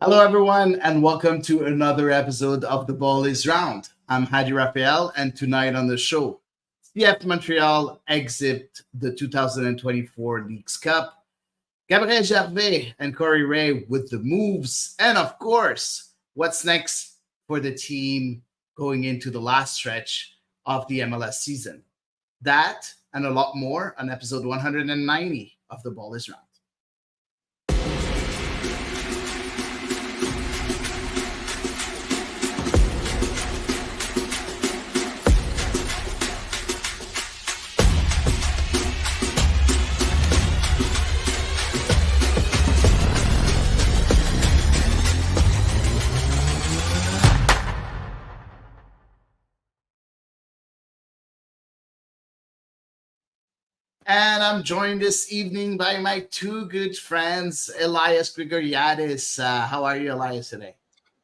Hello, everyone, and welcome to another episode of The Ball is Round. I'm Hadi Raphael, and tonight on the show, CF Montreal exit the 2024 Leagues Cup, Gabriel Gervais and Corey Ray with the moves, and of course, what's next for the team going into the last stretch of the MLS season. That and a lot more on episode 190 of The Ball is Round. And I'm joined this evening by my two good friends, Elias Grigoriadis. How are you, Elias, today?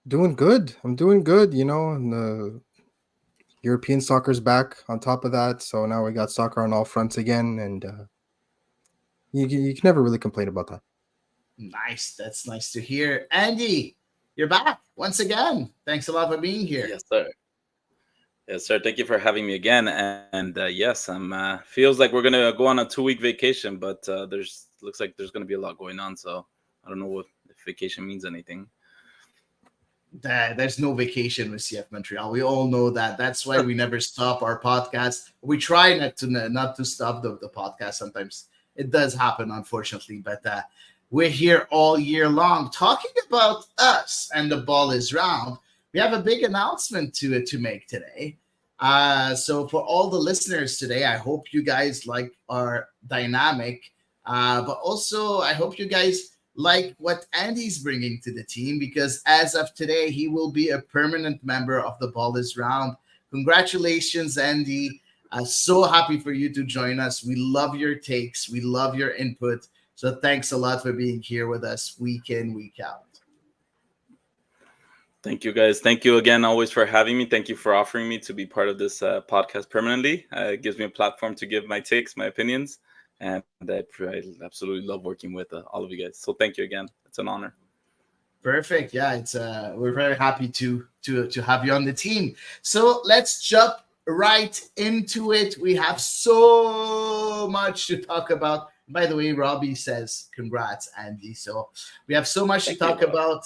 Doing good. I'm doing good, and the European soccer's back on top of that. So now we got soccer on all fronts again, and you can never really complain about that. Nice. That's nice to hear. Andy, you're back once again. Thanks a lot for being here. Yes, sir. Yes, sir. Thank you for having me again. And yes, I'm. Feels like we're gonna go on a 2-week vacation, but looks like there's gonna be a lot going on. So I don't know if vacation means anything. There's no vacation with CF Montreal. We all know that. That's why we never stop our podcast. We try not to stop the podcast. Sometimes it does happen, unfortunately, but we're here all year long talking about us, and the ball is round. We have a big announcement to make today. So for all the listeners today, I hope you guys like our dynamic, but also I hope you guys like what Andy's bringing to the team, because as of today, he will be a permanent member of the Ball is Round. Congratulations, Andy. So happy for you to join us. We love your takes. We love your input. So thanks a lot for being here with us week in, week out. Thank you, guys. Thank you again always for having me. Thank you for offering me to be part of this podcast permanently. It gives me a platform to give my takes, my opinions, and I absolutely love working with all of you guys. So thank you again. It's an honor. Perfect. Yeah, it's we're very happy to have you on the team. So let's jump right into it. We have so much to talk about. By the way, Robbie says congrats, Andy. So we have so much to talk about.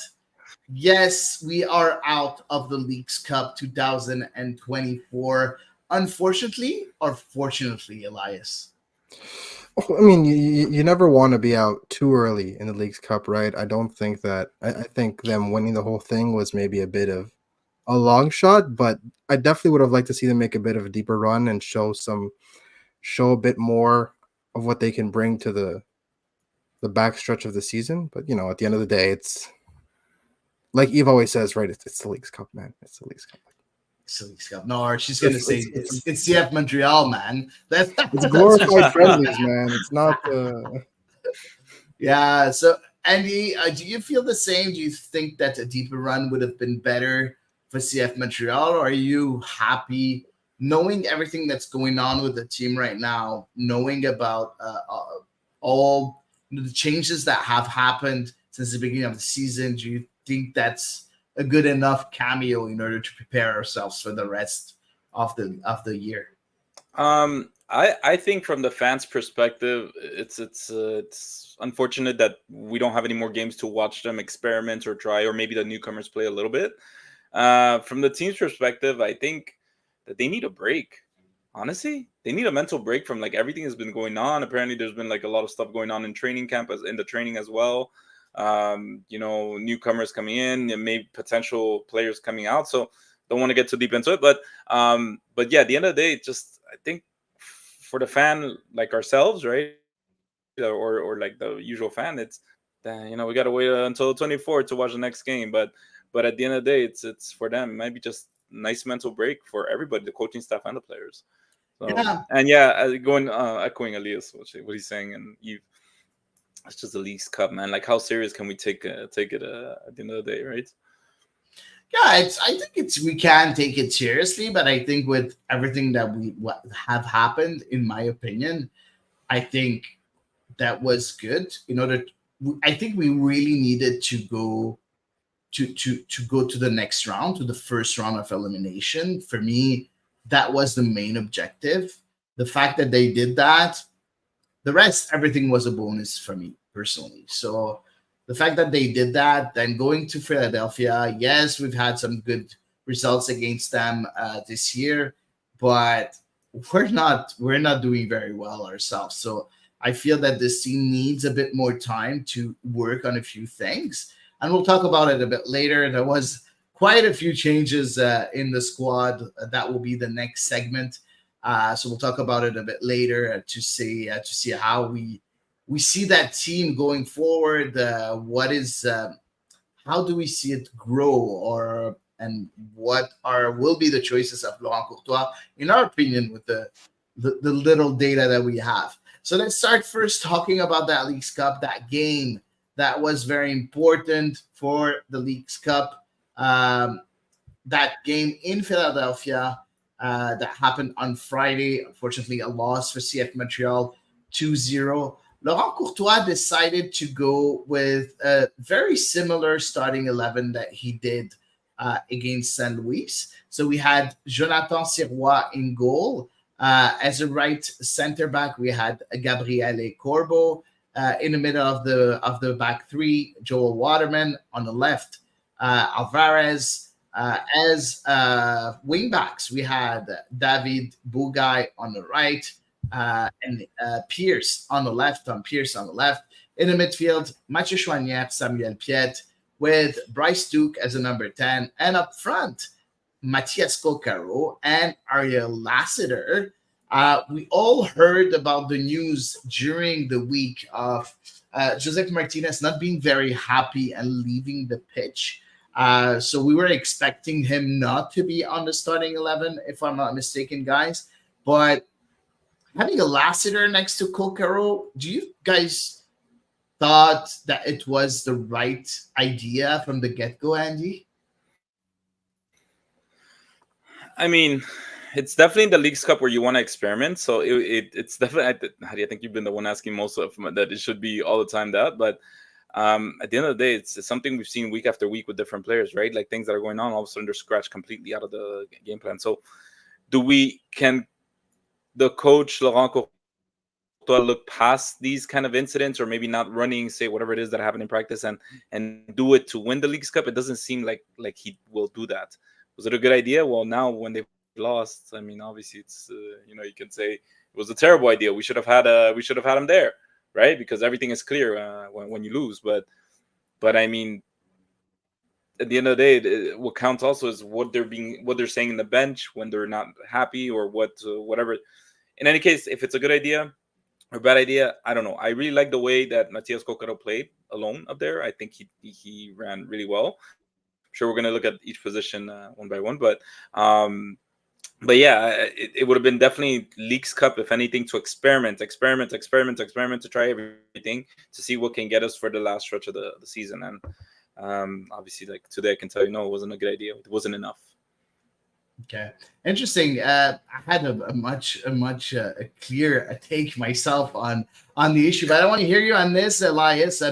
Yes, we are out of the Leagues Cup 2024. Unfortunately or fortunately, Elias? I mean, you never want to be out too early in the Leagues Cup, right? I don't think that. I think them winning the whole thing was maybe a bit of a long shot, but I definitely would have liked to see them make a bit of a deeper run and show a bit more of what they can bring to the backstretch of the season. But at the end of the day, it's like Eve always says, right? It's the Leagues Cup, man. It's the Leagues Cup. It's the Leagues Cup. No, she's gonna say it's CF Montreal, man. It's glorified friendlies, man. It's not. Yeah. So, Andy, do you feel the same? Do you think that a deeper run would have been better for CF Montreal, or are you happy knowing everything that's going on with the team right now, knowing about all the changes that have happened since the beginning of the season? Do you think that's a good enough cameo in order to prepare ourselves for the rest of the year? I think from the fans' perspective, it's unfortunate that we don't have any more games to watch them experiment or try, or maybe the newcomers play a little bit. From the team's perspective, I think that they need a break. Honestly, they need a mental break from like everything has been going on. Apparently, there's been like a lot of stuff going on in training camp, in the training as well. Newcomers coming in and maybe potential players coming out. So don't want to get too deep into it, but yeah, at the end of the day, just I think for the fan like ourselves, right, or like the usual fan, it's we got to wait until the 24th to watch the next game. But at the end of the day, it's for them. It might be just nice mental break for everybody, the coaching staff and the players. So, Yeah. And yeah, echoing Elias, what he's saying, and it's just the Leagues Cup, man. Like, how serious can we take it at the end of the day, right? Yeah, I think we can take it seriously, but I think with everything that what have happened, in my opinion, I think that was good. I think we really needed to go to go to the next round, to the first round of elimination. For me, that was the main objective. The fact that they did that, the rest, everything was a bonus for me personally. So the fact that they did that, then going to Philadelphia, yes, we've had some good results against them this year, but we're not doing very well ourselves. So I feel that this team needs a bit more time to work on a few things, and we'll talk about it a bit later. There was quite a few changes in the squad. That will be the next segment. So we'll talk about it a bit later to see how we see that team going forward. What is how do we see it grow, or and what are will be the choices of Laurent Courtois, in our opinion, with the little data that we have. So let's start first talking about that Leagues Cup, that game that was very important for the Leagues Cup. That game in Philadelphia that happened on Friday. Unfortunately, a loss for CF Montreal 2-0. Laurent Courtois decided to go with a very similar starting 11 that he did against St. Louis. So we had Jonathan Sirois in goal. As a right center back, we had Gabriele Corbo. In the middle of the back three, Joel Waterman. On the left, Alvarez. As wing backs, we had David Bugay on the right, and Pierce on the left. Pierce on the left. In the midfield, Mathieu Chouanière, Samuel Piet, with Bryce Duke as a number 10. And up front, Matthias Kokaro and Ariel Lassiter. We all heard about the news during the week of Joseph Martinez not being very happy and leaving the pitch. So we were expecting him not to be on the starting 11, if I'm not mistaken, guys. But having a Lassiter next to Kokaro, do you guys thought that it was the right idea from the get-go, Andy? I mean, it's definitely the Leagues Cup where you want to experiment. So it's definitely. How do you think you've been the one asking most of that it should be all the time that? But at the end of the day, it's something we've seen week after week with different players, right? Like things that are going on, all of a sudden they're scratched completely out of the game plan. So can the coach Laurent Courtois look past these kind of incidents, or maybe not running, say whatever it is that happened in practice, and do it to win the Leagues Cup? It doesn't seem like he will do that. Was it a good idea? Well, now when they've lost, I mean, obviously it's you can say it was a terrible idea. We should have had him there, right? Because everything is clear when you lose. But I mean, at the end of the day, what counts also is what they're saying in the bench when they're not happy, or whatever. In any case, if it's a good idea or bad idea, I don't know. I really like the way that Matias Kokaro played alone up there. I think he ran really well. Sure, we're gonna look at each position one by one, but yeah, it would have been definitely Leagues Cup, if anything, to experiment, to try everything to see what can get us for the last stretch of the season. And obviously, like today, I can tell you, no, it wasn't a good idea. It wasn't enough. Okay, interesting. I had a much clear take myself on the issue, but I want to hear you on this, Elias.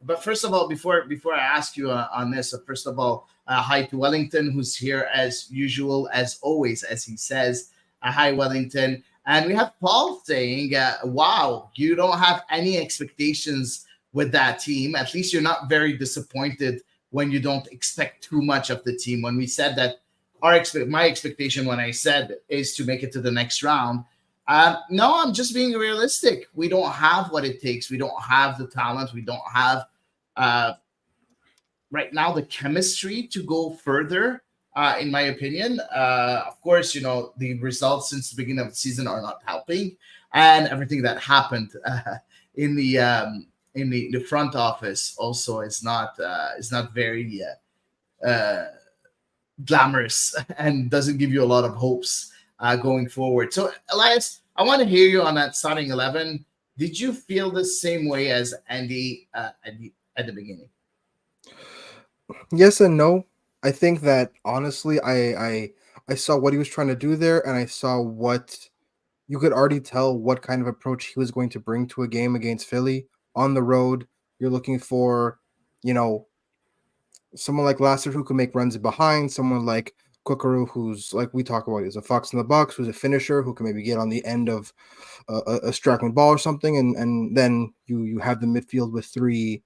But first of all, before I ask you on this, first of all, hi to Wellington, who's here as usual, as always, as he says. Hi, Wellington, and we have Paul saying, "Wow, you don't have any expectations with that team. At least you're not very disappointed when you don't expect too much of the team." When we said that. My expectation when I said is to make it to the next round. No, I'm just being realistic. We don't have what it takes. We don't have the talent. We don't have right now the chemistry to go further. In my opinion, of course, the results since the beginning of the season are not helping, and everything that happened in the front office also is not very. Glamorous and doesn't give you a lot of hopes going forward. So, Elias, I want to hear you on that starting 11. Did you feel the same way as Andy at the beginning? Yes and no. I think that honestly, I saw what he was trying to do there, and I saw what you could already tell what kind of approach he was going to bring to a game against Philly on the road. You're looking for, you know, someone like Lasser who can make runs behind, someone like Kokoro who's like we talk about is a fox in the box, who's a finisher who can maybe get on the end of a striking ball or something, and then you have the midfield with three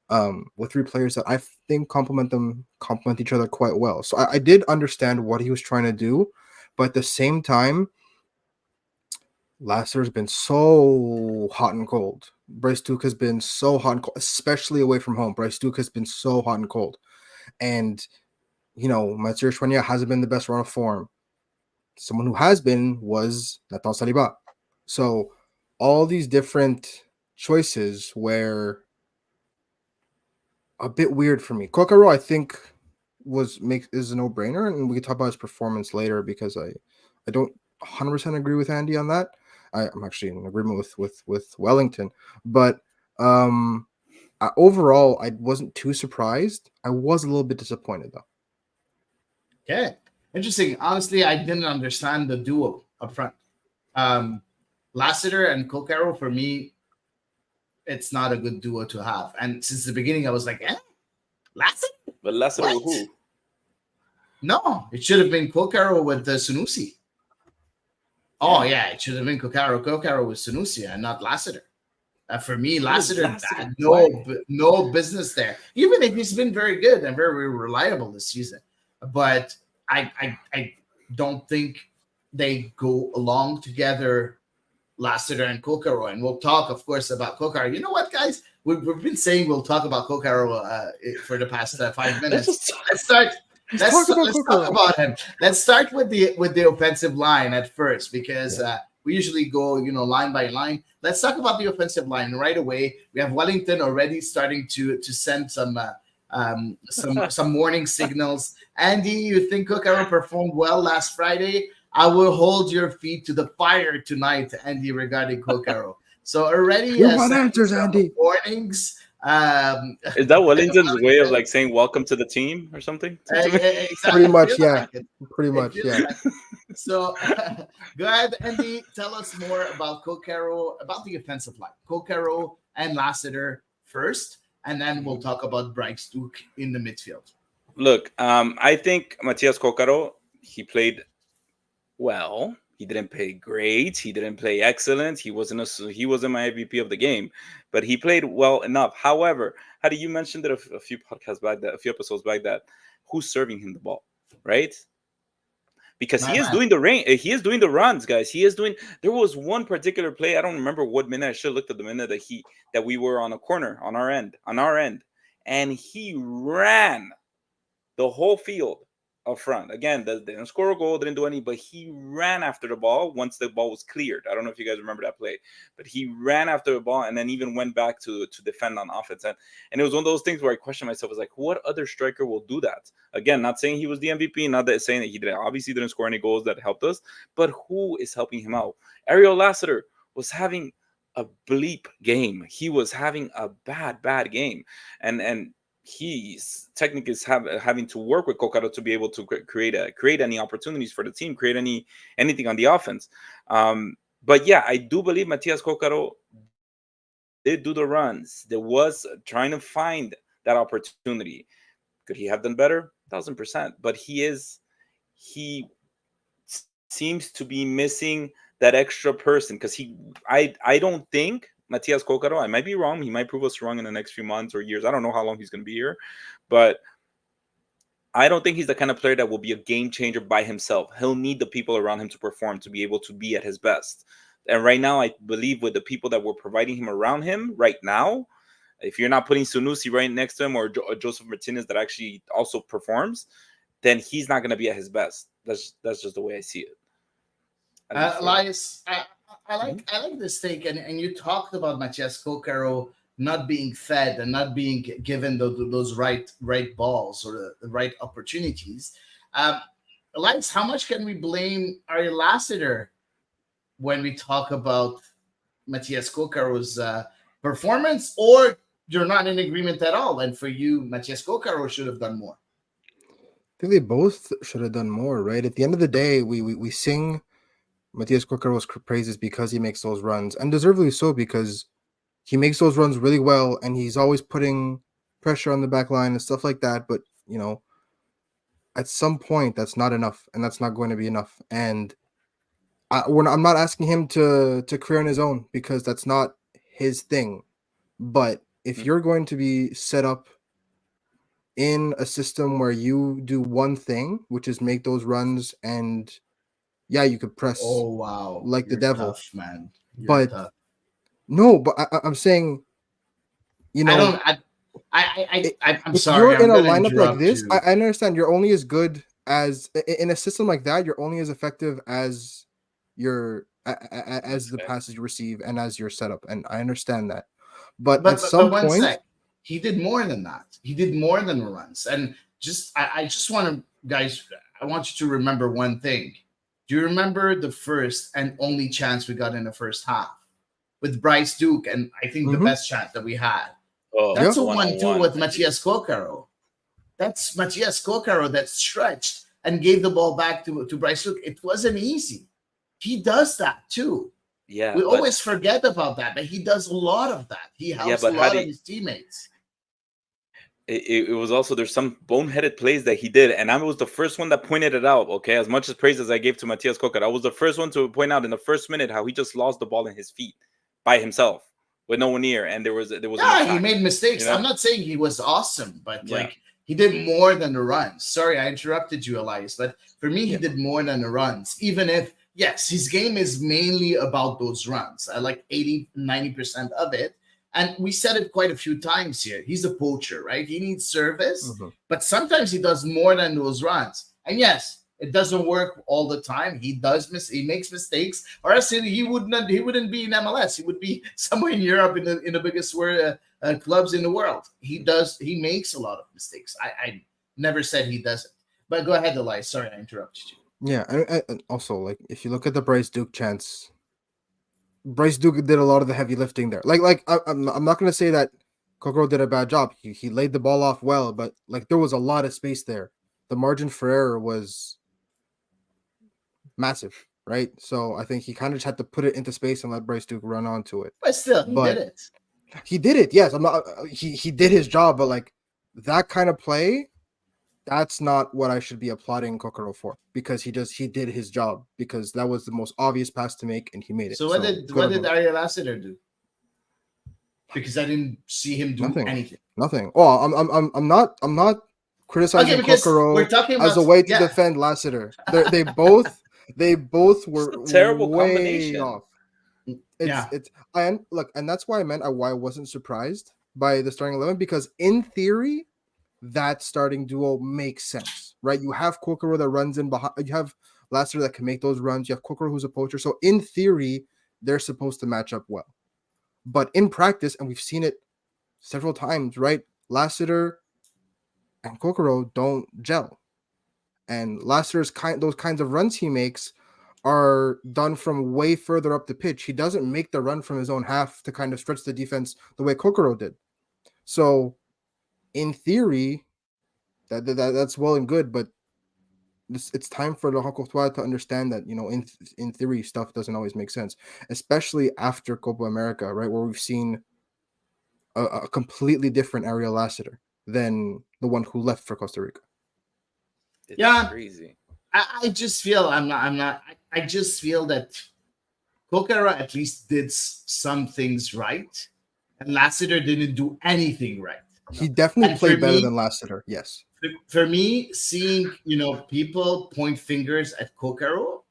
players that I think complement each other quite well. So I did understand what he was trying to do, but at the same time, Lasser has been so hot and cold. Bryce Duke has been so hot and cold, especially away from home. Bryce Duke has been so hot and cold. And, Mathieu Choignard hasn't been the best run of form. Someone who has been was Nathan Saliba. So all these different choices were a bit weird for me. Kokoro, I think, is a no-brainer, and we can talk about his performance later because I don't 100% agree with Andy on that. I'm actually in agreement with Wellington, but overall, I wasn't too surprised. I was a little bit disappointed though. Okay, interesting. Honestly, I didn't understand the duo up front. Lassiter and Kokaro, for me, it's not a good duo to have. And since the beginning, I was like, Lassiter? But Lassiter with who? No, it should have been Kokaro with the Sunusi. Oh, yeah, it should have been Kokaro. Kokaro with Sunusi and not Lassiter. For me, Lassiter had no business there. Even if he's been very good and very reliable this season. But I don't think they go along together, Lassiter and Kokaro. And we'll talk, of course, about Kokaro. You know what, guys? We've been saying we'll talk about Kokaro for the past 5 minutes. Let's start. Let's talk about him. Let's start with the offensive line at first because we usually go line by line. Let's talk about the offensive line right away. We have Wellington already starting to send some warning signals. Andy, you think Kokaro performed well last Friday? I will hold your feet to the fire tonight, Andy, regarding Kokaro. So already answers, Andy. Warnings. Is that Wellington's way of like saying welcome to the team or something? Exactly. Pretty much, yeah. Pretty much, yeah. So go ahead, Andy. Tell us more about Kokaro, about the offensive line. Kokaro and Lassiter first, and then we'll talk about Bryce Duke in the midfield. Look, I think Matias Kokaro, he played well. He didn't play great. He didn't play excellent. He wasn't my MVP of the game, but he played well enough. However, Hady, you mentioned it a few episodes back that who's serving him the ball, right? Because he is doing the runs, guys. There was one particular play. I don't remember what minute. I should have looked at the minute that we were on a corner on our end, and he ran the whole field up front. Again, they didn't score a goal, didn't do any, but he ran after the ball once the ball was cleared. I don't know if you guys remember that play, but he ran after the ball and then even went back to defend on offense. And it was one of those things where I questioned myself, I was like, what other striker will do that? Again, not saying he was the MVP, not that saying that he obviously didn't score any goals that helped us, but who is helping him out? Ariel Lassiter was having a bleep game. He was having a bad game. And he's technically is having to work with Kokaro to be able to create any opportunities for the team, create anything on the offense. But yeah, I do believe Matias Kokaro did do the runs. There was trying to find that opportunity. Could he have done better? 1,000%. But he seems to be missing that extra person because I don't think Matias Kokaro, I might be wrong. He might prove us wrong in the next few months or years. I don't know how long he's going to be here, but I don't think he's the kind of player that will be a game changer by himself. He'll need the people around him to perform, to be able to be at his best. And right now, I believe with the people that we're providing him around him right now, if you're not putting Sunusi right next to him or Joseph Martinez that actually also performs, then he's not going to be at his best. That's just the way I see it. Elias, I like this take, and you talked about Matias Kokaro not being fed and not being given those right balls or the right opportunities. Elias, how much can we blame Ariel Lassiter when we talk about Matias Kokaro's performance, or you're not in agreement at all? And for you, Matias Kokaro should have done more. I think they both should have done more, right? At the end of the day, we sing Matias Kokaro's praises because he makes those runs, and deservedly so, because he makes those runs really well, and he's always putting pressure on the back line and stuff like that. But at some point, that's not enough, and that's not going to be enough. And I'm not asking him to career on his own because that's not his thing. But if you're going to be set up in a system where you do one thing, which is make those runs, and yeah, you could press Oh wow, like the you're devil. tough, man. You're But tough. no, but I'm saying, I don't. I'm if sorry. you're I'm in a gonna lineup like interrupt this, you. I understand you're only as good as in a system like that. You're only as effective as as the passes you receive and as your setup, and I understand that. But at But some one point, sec. He did more than that. He did more than runs. And I just want to, guys. I want you to remember one thing. Do you remember the first and only chance we got in the first half with Bryce Duke? And I think the best chance that we had. Oh, That's yeah, a one on 1-2 one. with Matias Kokaro. That's Matias Kokaro that stretched and gave the ball back to Bryce Duke. It wasn't easy. He does that too. Yeah, We but always forget about that, but he does a lot of that. He yeah, helps a but how lot do of you, his teammates. it was also there's some boneheaded plays that he did, and I was the first one that pointed it out. Okay, as much as praise as I gave to Matias Coca, I was the first one to point out in the first minute how he just lost the ball in his feet by himself with no one near, and there was an Yeah, he attack. made mistakes. You know? I'm not saying he was awesome, but Yeah. like he did more than the runs. Sorry, I interrupted you, Elias, but for me, he did more than the runs. Even if, yes, his game is mainly about those runs. I like 80-90% of it. And we said it quite a few times here. He's a poacher, right? He needs service, but sometimes he does more than those runs. And yes, it doesn't work all the time. He makes mistakes, or else he wouldn't be in MLS. He would be somewhere in Europe in the biggest clubs in the world. He makes a lot of mistakes. I never said he doesn't. But go ahead, Elias. Sorry, I interrupted you. yeah. And also, like, if you look at the Bryce Duke chance, Bryce Duke did a lot of the heavy lifting there. I'm not gonna say that Kokoro did a bad job. He laid the ball off well, but like there was a lot of space there. The margin for error was massive, right? So I think he kind of just had to put it into space and let Bryce Duke run onto it. But still, he did it. He did it. Yes, I'm not. He did his job, but like that kind of play, that's not what I should be applauding Kokoro for, because he did his job, because that was the most obvious pass to make and he made it. So what did Ariel Lassiter do? Because I didn't see him do anything. Nothing. Oh, I'm not criticizing Kokoro as a way to defend Lassiter. They both were terrible way combination. off. And that's why I meant why I wasn't surprised by the starting 11, because in theory that starting duo makes sense, right? You have Kokoro that runs in behind, you have Lassiter that can make those runs, you have Kokoro who's a poacher, so in theory they're supposed to match up well. But in practice, and we've seen it several times, right? Lassiter and Kokoro don't gel, and Lassiter's those kinds of runs he makes are done from way further up the pitch. He doesn't make the run from his own half to kind of stretch the defense the way Kokoro did. So in theory, that's well and good, but it's time for the Courtois to understand that, in theory, stuff doesn't always make sense, especially after Copa America, right, where we've seen a completely different Ariel Lassiter than the one who left for Costa Rica. It's crazy. I just feel I just feel that Kokoro at least did some things right, and Lassiter didn't do anything right. He definitely played better than Lassiter. Yes. For me, seeing people point fingers at Kokoro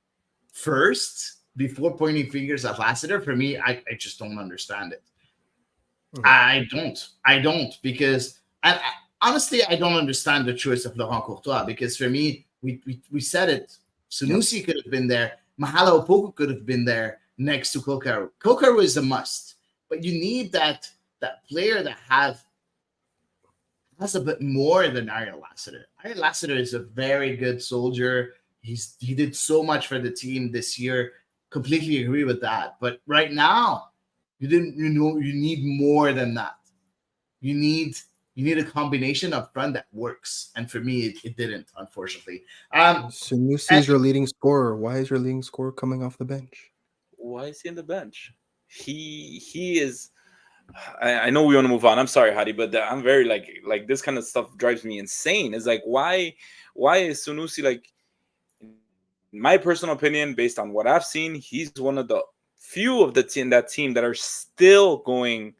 first before pointing fingers at Lassiter, for me, I just don't understand it. Mm-hmm. I don't, because honestly, I don't understand the choice of Laurent Courtois, because for me, we said it. Sanusi could have been there. Mahala Opoku could have been there next to Kokoro. Kokoro is a must, but you need that player that has a bit more than Ariel Lassiter. Ariel Lassiter is a very good soldier. He did so much for the team this year. Completely agree with that. But right now, you need more than that. You need a combination up front that works. And for me, it didn't, unfortunately. Sanusi is your leading scorer. Why is your leading scorer coming off the bench? Why is he on the bench? He is I know we want to move on. I'm sorry, Hadi, but I'm very like this kind of stuff drives me insane. It's like why is Sunusi like, in my personal opinion, based on what I've seen, he's one of the few of the that team that are still going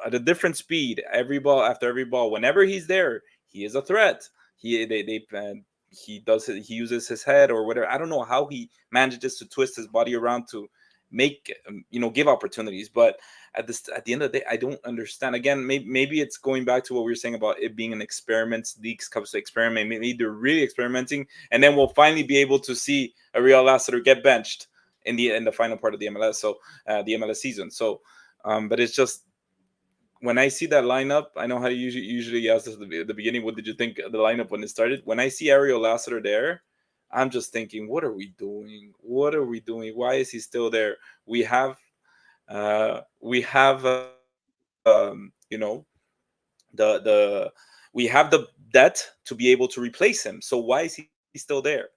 at a different speed every ball after every ball. Whenever he's there, he is a threat. He does it. He uses his head or whatever. I don't know how he manages to twist his body around to make give opportunities. But at the end of the day, I don't understand. Again, maybe it's going back to what we were saying about it being an experiment. Leagues comes to experiment. Maybe they're really experimenting, and then we'll finally be able to see a Real Lassiter get benched in the final part of the MLS. So the MLS season. So, but it's just when I see that lineup, I know how you usually ask us at the beginning, what did you think of the lineup when it started? When I see Ariel Lassiter there, I'm just thinking, what are we doing? What are we doing? Why is he still there? We have, the we have the debt to be able to replace him. So why is he still there?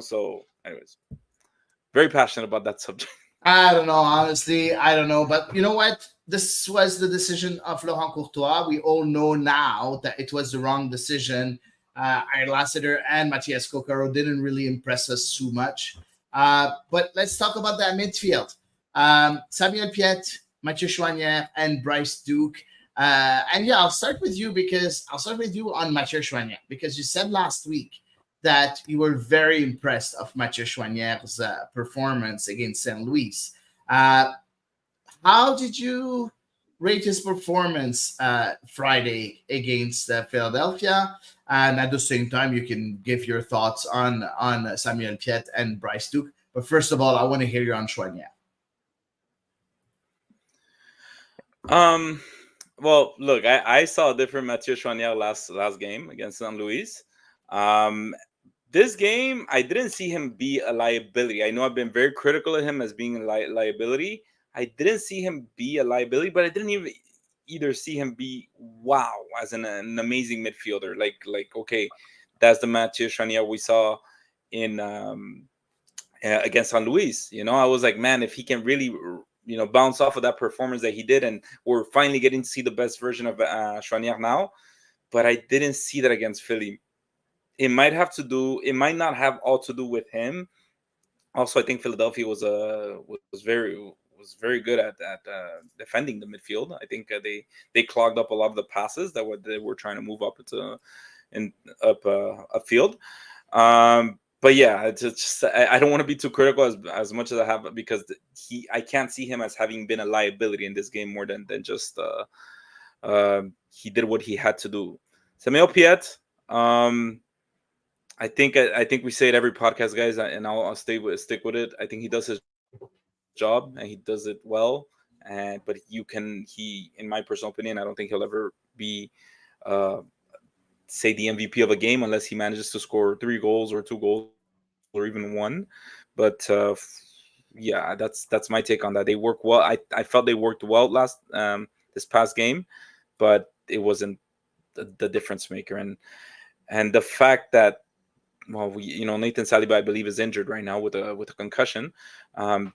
So anyways, very passionate about that subject. I don't know, honestly. I don't know. But you know what? This was the decision of Laurent Courtois. We all know now that it was the wrong decision. Ariel Lassiter and Matias Kokaro didn't really impress us too much. But let's talk about that midfield. Samuel Piet, Mathieu Chouanière, and Bryce Duke. And yeah, I'll start with you on Mathieu Chouanière because you said last week that you were very impressed of Mathieu Chouanière's performance against St. Louis. Uh, how did you rate his performance Friday against Philadelphia? And at the same time, you can give your thoughts on Samuel Piet and Bryce Duke. But first of all, I want to hear you on Chouanière. Um, well, look, I saw a different Mathieu Chouanière last game against St. Louis. Um, this game, I didn't see him be a liability. I know I've been very critical of him as being a liability. I didn't see him be a liability, but I didn't even either see him be wow as an amazing midfielder. Like okay, that's the Mathieu Chouanière we saw in against San Luis. I was like, man, if he can really bounce off of that performance that he did, and we're finally getting to see the best version of Chouanière now. But I didn't see that against Philly. It might not have all to do with him. Also, I think Philadelphia was very good at defending the midfield. I think they clogged up a lot of the passes they were trying to move up a field. But yeah, it's just I don't want to be too critical as much as I have, because I can't see him as having been a liability in this game more than just he did what he had to do. Samuel Piet, I think we say it every podcast, guys, and I'll stick with it. I think he does his job and he does it well, but in my personal opinion, I don't think he'll ever be uh, say the MVP of a game unless he manages to score 3 goals or 2 goals or even one. But yeah, that's my take on that. They work well. I felt they worked well this past game, but it wasn't the difference maker. And the fact that, well, Nathan Saliba, I believe, is injured right now with a concussion.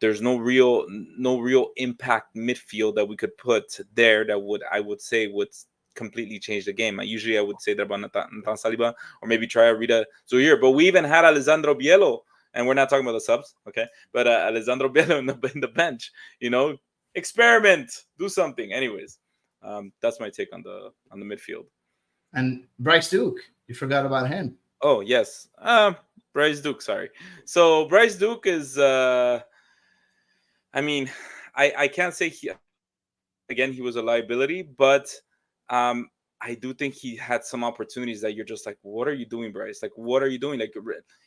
There's no real impact midfield that we could put there that I would say would completely change the game. I would say that about Nathan Saliba, or maybe try Rita Zuir. But we even had Alessandro Biello, and we're not talking about the subs, okay? But Alessandro Biello in the bench, experiment, do something. Anyways, that's my take on the midfield. And Bryce Duke, you forgot about him. Oh yes, Bryce Duke. Sorry. So Bryce Duke is. I mean, I can't say he was a liability, but um, I do think he had some opportunities that you're just like, what are you doing, Bryce? Like, what are you doing? Like,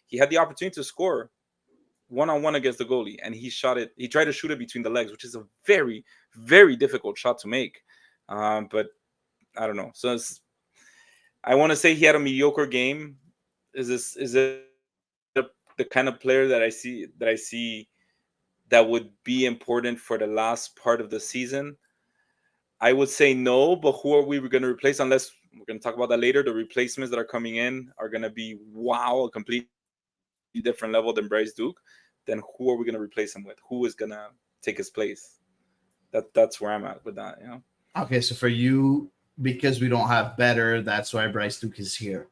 he had the opportunity to score one-on-one against the goalie, and he shot it. He tried to shoot it between the legs, which is a very, very difficult shot to make. But I don't know. So I want to say he had a mediocre game. Is it the kind of player that I see that would be important for the last part of the season? I would say no, but who are we going to replace? Unless we're going to talk about that later. The replacements that are coming in are going to be wow, a completely different level than Bryce Duke. Then who are we going to replace him with? Who is going to take his place? That's where I'm at with that. Okay, so for you, because we don't have better, that's why Bryce Duke is here.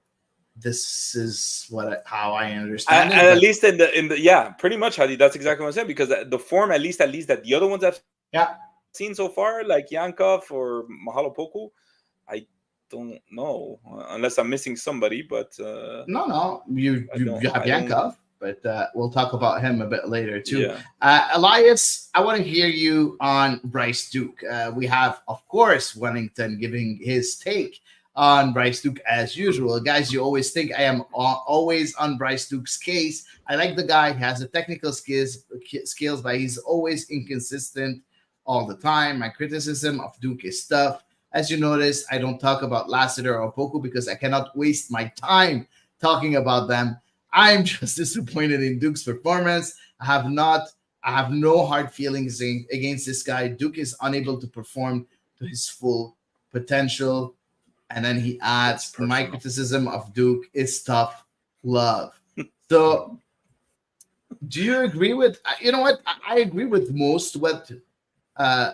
This is how I understand it. At But least in the yeah, pretty much, Hadi. That's exactly what I'm saying, because the form, at least that the other ones I've seen so yeah, far, like Yankov or Mahalo Poku, I don't know, unless I'm missing somebody. But no, you I you, don't you have I don't Yankov, but we'll talk about him a bit later too. Yeah. Elias, I want to hear you on Bryce Duke. We have, of course, Wellington giving his take on Bryce Duke as usual. Guys, you always think I am always on Bryce Duke's case. I like the guy. He has the technical skills, but he's always inconsistent all the time. My criticism of Duke is tough. As you notice, I don't talk about Lassiter or Poku because I cannot waste my time talking about them. I'm just disappointed in Duke's performance. I have no hard feelings against this guy. Duke is unable to perform to his full potential. And then he It's adds, my personal. criticism of Duke is tough love. So do you agree with, you know what? I agree with most what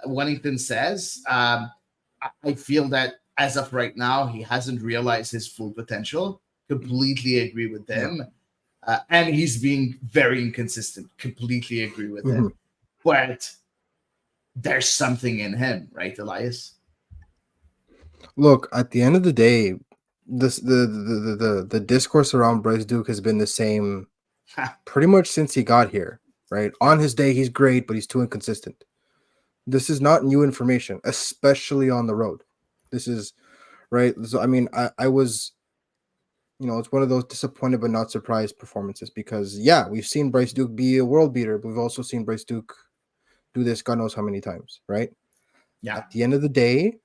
Wellington says. I feel that as of right now, he hasn't realized his full potential. Completely agree with Yeah. him. And he's being very inconsistent. Completely agree with Mhm. him. But there's something in him, right, Elias? Look, at the end of the day, this the discourse around Bryce Duke has been the same pretty much since he got here, right? On his day, he's great, but he's too inconsistent. This is not new information, especially on the road. This is right. So, I mean, I was, it's one of those disappointed but not surprised performances because, yeah, we've seen Bryce Duke be a world beater, but we've also seen Bryce Duke do this God knows how many times, right? Yeah. At the end of the day,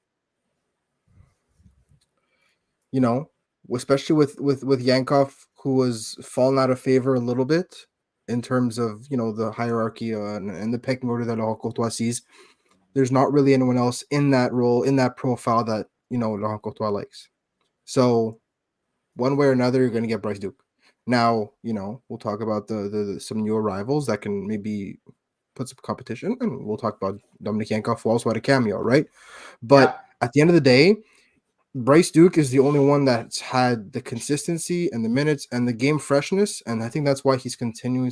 you know, especially with Yankov, who was fallen out of favor a little bit in terms of the hierarchy and the pecking order that Laurent Courtois sees. There's not really anyone else in that role, in that profile that Laurent Courtois likes. So one way or another, you're going to get Bryce Duke. Now, we'll talk about the some new arrivals that can maybe put some competition, and we'll talk about Dominic Yankov, who also had a cameo, right? But Yeah. at the end of the day, Bryce Duke is the only one that's had the consistency and the minutes and the game freshness, and I think that's why he's continuing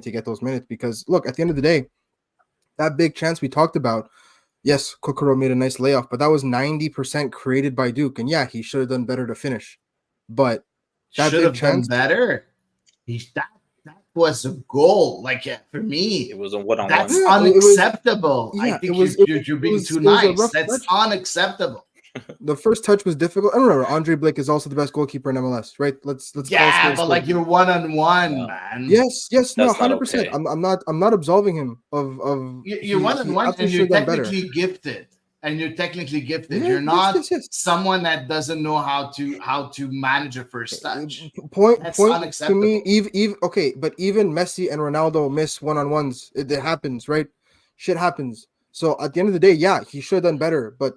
to get those minutes. Because look, at the end of the day, that big chance we talked about, yes, Kokoro made a nice layoff, but that was 90% created by Duke, and yeah, he should have done better to finish. But that Should big have done chance, better. That was a goal. Like, for me, It was a one-on-one. that's yeah, it was, unacceptable. I yeah, it think was, you're being too it was a nice. rough That's touch. unacceptable. The first touch was difficult. I remember Andre Blake is also the best goalkeeper in MLS, right? Let's call a Yeah, spade a but like spade. you're one on one, No, man. Yes, no, that's not 100%. okay. I'm not absolving him of You're one on he one, and absolutely should you're have done better. technically gifted. And you're technically gifted. Yeah, You're not yes. someone that doesn't know how to manage a first touch. That's Point to me, unacceptable. even okay, but even Messi and Ronaldo miss one-on-ones. It happens, right? Shit happens. So at the end of the day, yeah, he should have done better. But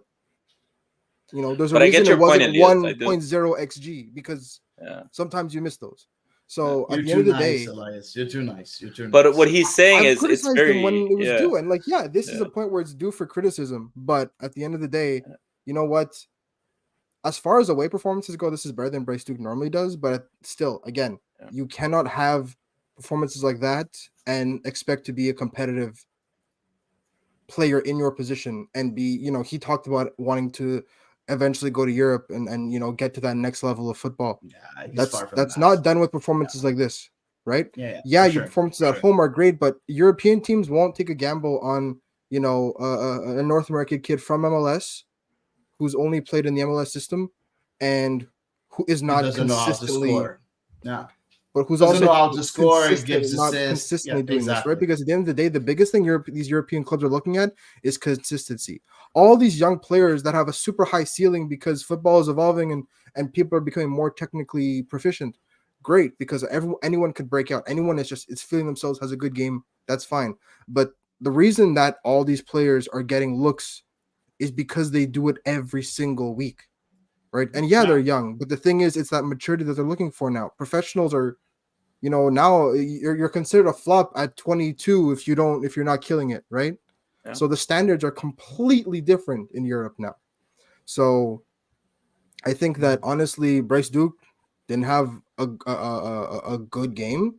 there's a But I reason get it your point, wasn't Elias. I do. 1.0 xg because Yeah. sometimes you miss those. Yeah. So at You're the end too of the nice, day, Elias. You're too nice. You're too But what nice. he's saying I've is it's criticized him when very, it was yeah, due, and yeah, this is yeah. a point where it's due for criticism. But at the end of the day, you know what? As far as away performances go, this is better than Bryce Duke normally does. But still, again, Yeah. you cannot have performances like that and expect to be a competitive player in your position and be. He talked about wanting to eventually go to Europe and get to that next level of football. Yeah, he's That's far from that's that. not done with Yeah, performances like this, right? yeah, Yeah, for your sure, performances for at sure. home are great, but European teams won't take a gamble on a North American kid from MLS who's only played in the MLS system and who is He not doesn't know how to consistently, score. Yeah, but who's doesn't also know how to score. He gives not assists. Yeah, consistently doing this, right? exactly. Because at the end of the day, the biggest thing these European clubs are looking at is consistency. All these young players that have a super high ceiling because football is evolving and people are becoming more technically proficient. Great, because anyone could break out. Anyone is feeling themselves, has a good game. That's fine. But the reason that all these players are getting looks is because they do it every single week, right? And yeah, Yeah, they're young, but the thing is, it's that maturity that they're looking for now. Professionals are, now you're considered a flop at 22 if you're not killing it, right? Yeah. So the standards are completely different in Europe now. So I think that honestly, Bryce Duke didn't have a good game.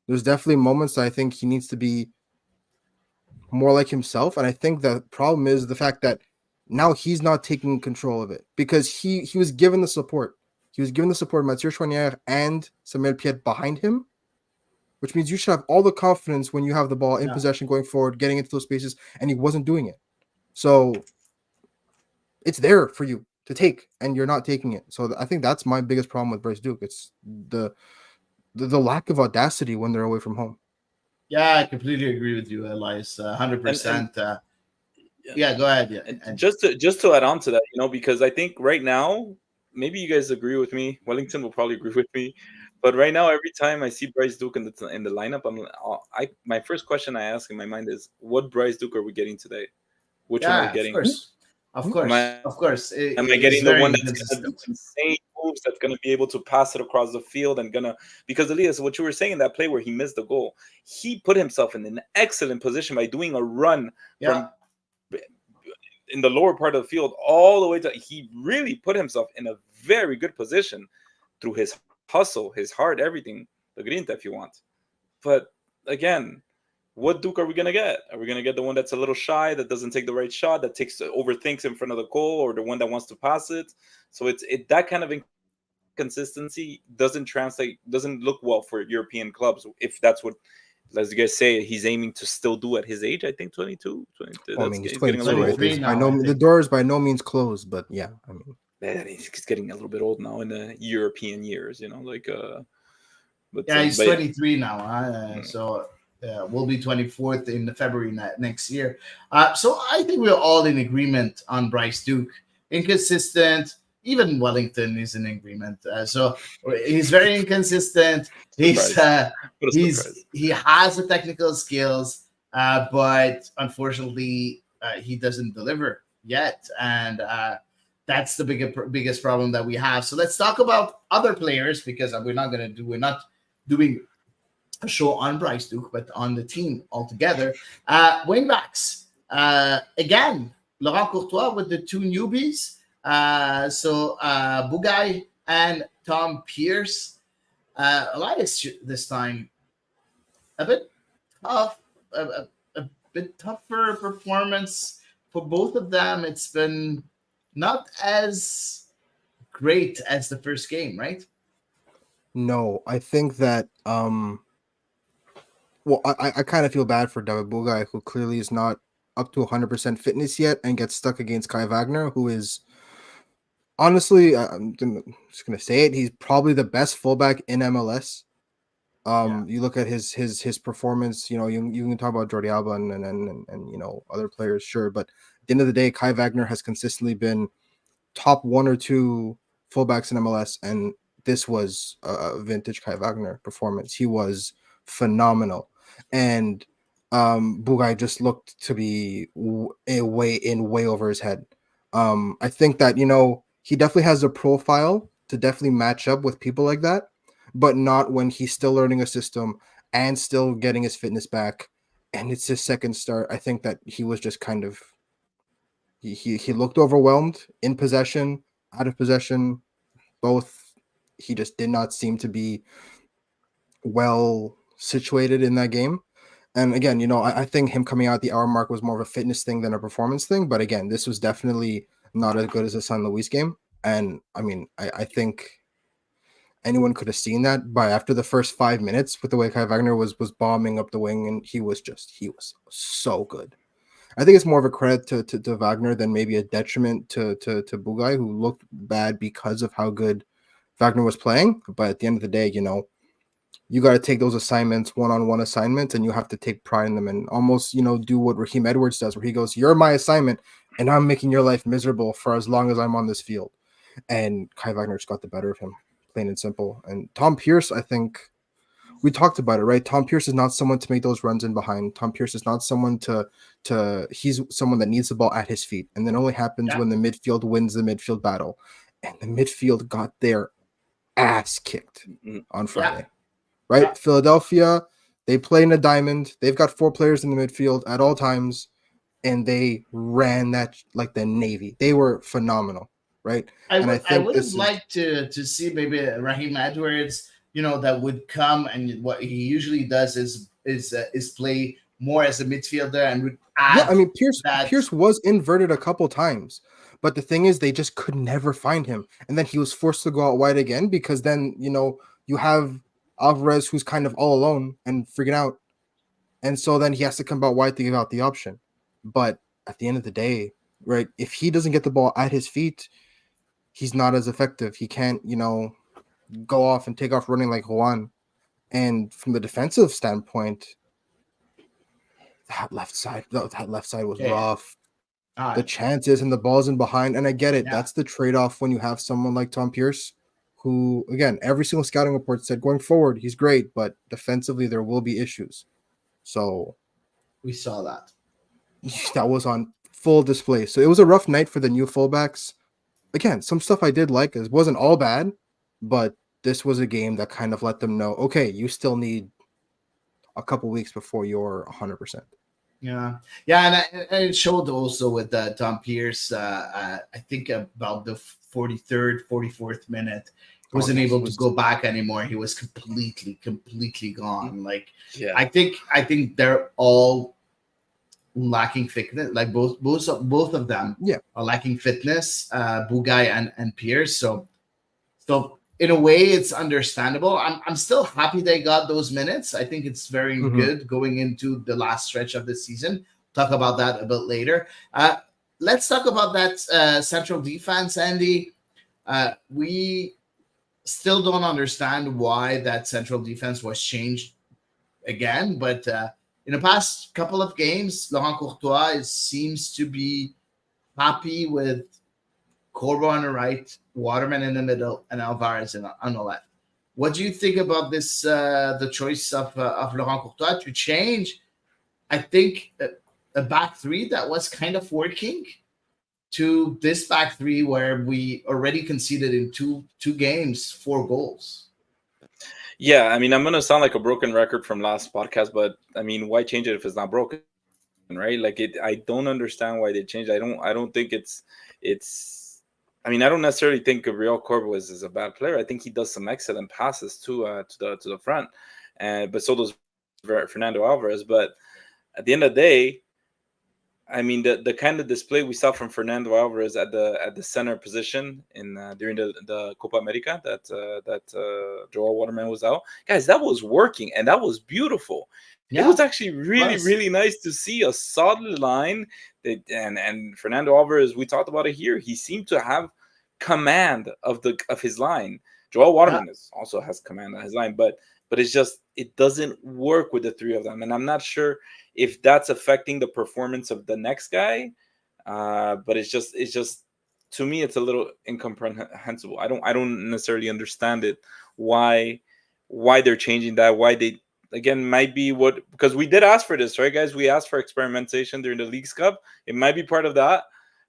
There's definitely moments that I think he needs to be more like himself, and I think the problem is the fact that now he's not taking control of it because he was given the support. He was given the support of Mathieu Chouanière and Samuel Piet behind him, which means you should have all the confidence when you have the ball in Yeah. possession going forward, getting into those spaces, and he wasn't doing it. So it's there for you to take, and you're not taking it. So I think that's my biggest problem with Bryce Duke. It's the lack of audacity when they're away from home. Yeah, I completely agree with you, Elias. And 100%. yeah. Yeah, go ahead. Yeah, And and just to add on to that, because I think right now, maybe you guys agree with me. Wellington will probably agree with me, but right now, every time I see Bryce Duke in the lineup, my first question I ask in my mind is, what Bryce Duke are we getting today? Which one are we yeah, getting? of Am course, I of course. am I He's getting the very one that's gonna do inconsistent. insane moves, that's gonna be able to pass it across the field and gonna because Elias, what you were saying in that play where he missed the goal, he put himself in an excellent position by doing a run Yeah, from in the lower part of the field all the way to he really put himself in a very good position through his hustle, his heart, everything, the grinta if you want. But again, what Duke are we gonna get? Are we gonna get the one that's a little shy, that doesn't take the right shot, that takes overthinks in front of the goal, or the one that wants to pass it? So that kind of inconsistency doesn't translate, doesn't look well for European clubs if that's what, as you guys say, he's aiming to still do at his age. I think 22, 20, Well, I that's mean, he's he's getting a 22, little right? older. 23 There's by now, I no the think. door is by no means closed, but yeah, I mean, Man, he's getting a little bit old now in the European years, like Yeah, he's but yeah. 23 now. Mm. So we'll be 24th in February next year. So I think we're all in agreement on Bryce Duke. Inconsistent. Even Wellington is in agreement. So he's very inconsistent. He's Surprise. What a surprise. he has the technical skills, but unfortunately, he doesn't deliver yet, and that's the biggest problem that we have. So let's talk about other players because we're not doing a show on Bryce Duke, but on the team altogether. Wingbacks. Again, Laurent Courtois with the two newbies. Bugay and Tom Pierce. Elias this time a bit tough, a bit tougher performance for both of them. It's been not as great as the first game, right? no, I think that well, I kind of feel bad for David Bugai, who clearly is not up to 100% fitness yet and gets stuck against Kai Wagner, who is honestly, just gonna say it, he's probably the best fullback in MLS. Yeah. You look at his performance. You can talk about Jordi Alba and other players, sure, but at the end of the day, Kai Wagner has consistently been top one or two fullbacks in MLS, and this was a vintage Kai Wagner performance. He was phenomenal, and Bugai just looked to be way over his head. I think that he definitely has a profile to definitely match up with people like that, but not when he's still learning a system and still getting his fitness back. And it's his second start. I think that he was just kind of he looked overwhelmed in possession, out of possession, both. He just did not seem to be well situated in that game. And again, I think him coming out at the hour mark was more of a fitness thing than a performance thing. But again, this was definitely not as good as the San Luis game. And I mean, I think anyone could have seen that by after the first 5 minutes with the way Kai Wagner was bombing up the wing, and he was so good. I think it's more of a credit to Wagner than maybe a detriment to Bugai, who looked bad because of how good Wagner was playing. But at the end of the day, you got to take those assignments, one-on-one assignments, and you have to take pride in them and almost, do what Raheem Edwards does, where he goes, "You're my assignment, and I'm making your life miserable for as long as I'm on this field." And Kai Wagner just got the better of him, plain and simple. And Tom Pierce, I think we talked about it, right? Tom Pierce is not someone to make those runs in behind. Tom Pierce is not someone he's someone that needs the ball at his feet. And then only happens Yeah. when the midfield wins the midfield battle. And the midfield got their ass kicked on Yeah. Friday, right? Yeah. Philadelphia, they play in a diamond. They've got 4 players in the midfield at all times. and they ran that like the Navy. They were phenomenal, right? And I I think would have this is liked to see maybe Raheem Edwards, that would come, and what he usually does is play more as a midfielder and would yeah. I add mean, Pierce that. Pierce was inverted a couple times, but the thing is, they just could never find him, and then he was forced to go out wide again because then you have Alvarez who's kind of all alone and freaking out, and so then he has to come out wide to give out the option. But at the end of the day, right, if he doesn't get the ball at his feet, he's not as effective. He can't, go off and take off running like Juan. And from the defensive standpoint, that left side was Yeah, rough. The uh, chances and the balls in behind, and I get it. yeah, That's the trade-off when you have someone like Tom Pierce, who again, every single scouting report said going forward he's great, but defensively there will be issues. So we saw that. that was on full display. So it was a rough night for the new fullbacks. Again, some stuff I did like. It wasn't all bad, but this was a game that kind of let them know, okay, you still need a couple weeks before you're 100%. Yeah, yeah, and it showed also with Tom Pierce. I think about the 43rd, 44th minute, he Oh wasn't yes, it able to was go back anymore. He was completely gone. Like Yeah. I think they're all lacking fitness. Like both of them yeah. are lacking fitness. Bugay and Pierce. So in a way, it's understandable. I'm still happy they got those minutes. I think it's very Mhm. good going into the last stretch of the season. Talk about that a bit later. Let's talk about that central defense, Andy. We still don't understand why that central defense was changed again, but in the past couple of games, Laurent Courtois seems to be happy with Corbo on the right, Waterman in the middle, and Alvarez on the left. What do you think about this? The choice of Laurent Courtois to change, I think, a back three that was kind of working to this back three where we already conceded in two games 4 goals. Yeah, I mean, I'm gonna sound like a broken record from last podcast, but I mean, why change it if it's not broken, right? Like it, I don't understand why they changed. I don't think it's. I mean, I don't necessarily think Gabriel Corbo is a bad player. I think he does some excellent passes to the front, and but so does Fernando Alvarez. But at the end of the day, I mean, the kind of display we saw from Fernando Alvarez at the center position in during the Copa America that Joel Waterman was out, guys, that was working and that was beautiful. It was Yeah, actually really plus really nice to see a solid line that and Fernando Alvarez. We talked about it here. He seemed to have command of his line. Joel yeah, Waterman also has command of his line, but it's just it doesn't work with the three of them, and I'm not sure if that's affecting the performance of the next guy. But it's just to me it's a little incomprehensible. I don't necessarily understand it. Why they're changing that? Why they again might be what because we did ask for this, right, guys? We asked for experimentation during the Leagues Cup. It might be part of that.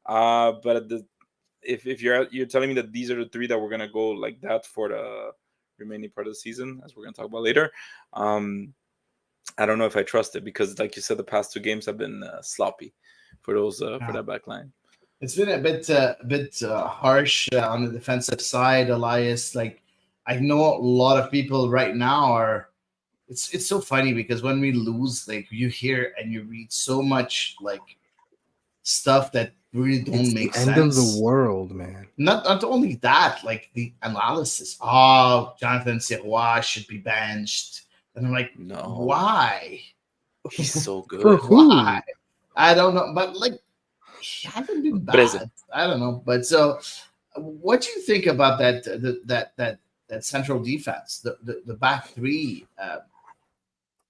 But if you're telling me that these are the three that we're gonna go like that for the remaining part of the season, as we're gonna talk about later, um, I don't know if I trust it because, like you said, the past two games have been sloppy for those for yeah. that back line. It's been a bit harsh on the defensive side, Elias. Like I know a lot of people right now are. It's so funny because when we lose, like you hear and you read so much like stuff that really It's don't the make end of the sense. world, man. Not only that, like the analysis. Oh, Jonathan Sirois should be benched, and I'm like, No, why? he's so For good. Why? who? I don't know, but like he hasn't been Breze. bad. I don't know, but so what do you think about that central defense, the back three?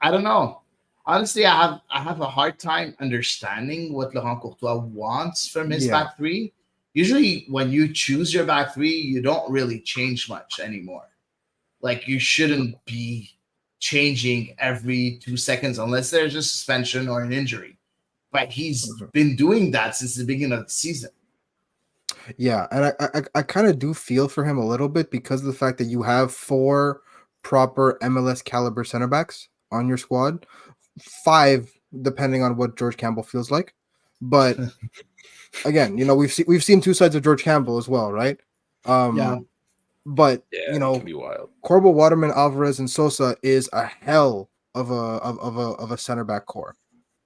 I don't know. Honestly, I have a hard time understanding what Laurent Courtois wants from his Yeah. back three. Usually, when you choose your back three, you don't really change much anymore. Like you shouldn't be changing every 2 seconds unless there's a suspension or an injury. But he's Mhm. been doing that since the beginning of the season. Yeah, and I kind of do feel for him a little bit because of the fact that you have four proper MLS caliber center backs on your squad, five depending on what George Campbell feels like. But again, we've seen two sides of George Campbell as well, right? Yeah, But Yeah, it can be wild. Corbo, Waterman, Alvarez, and Sosa is a hell of a center back core,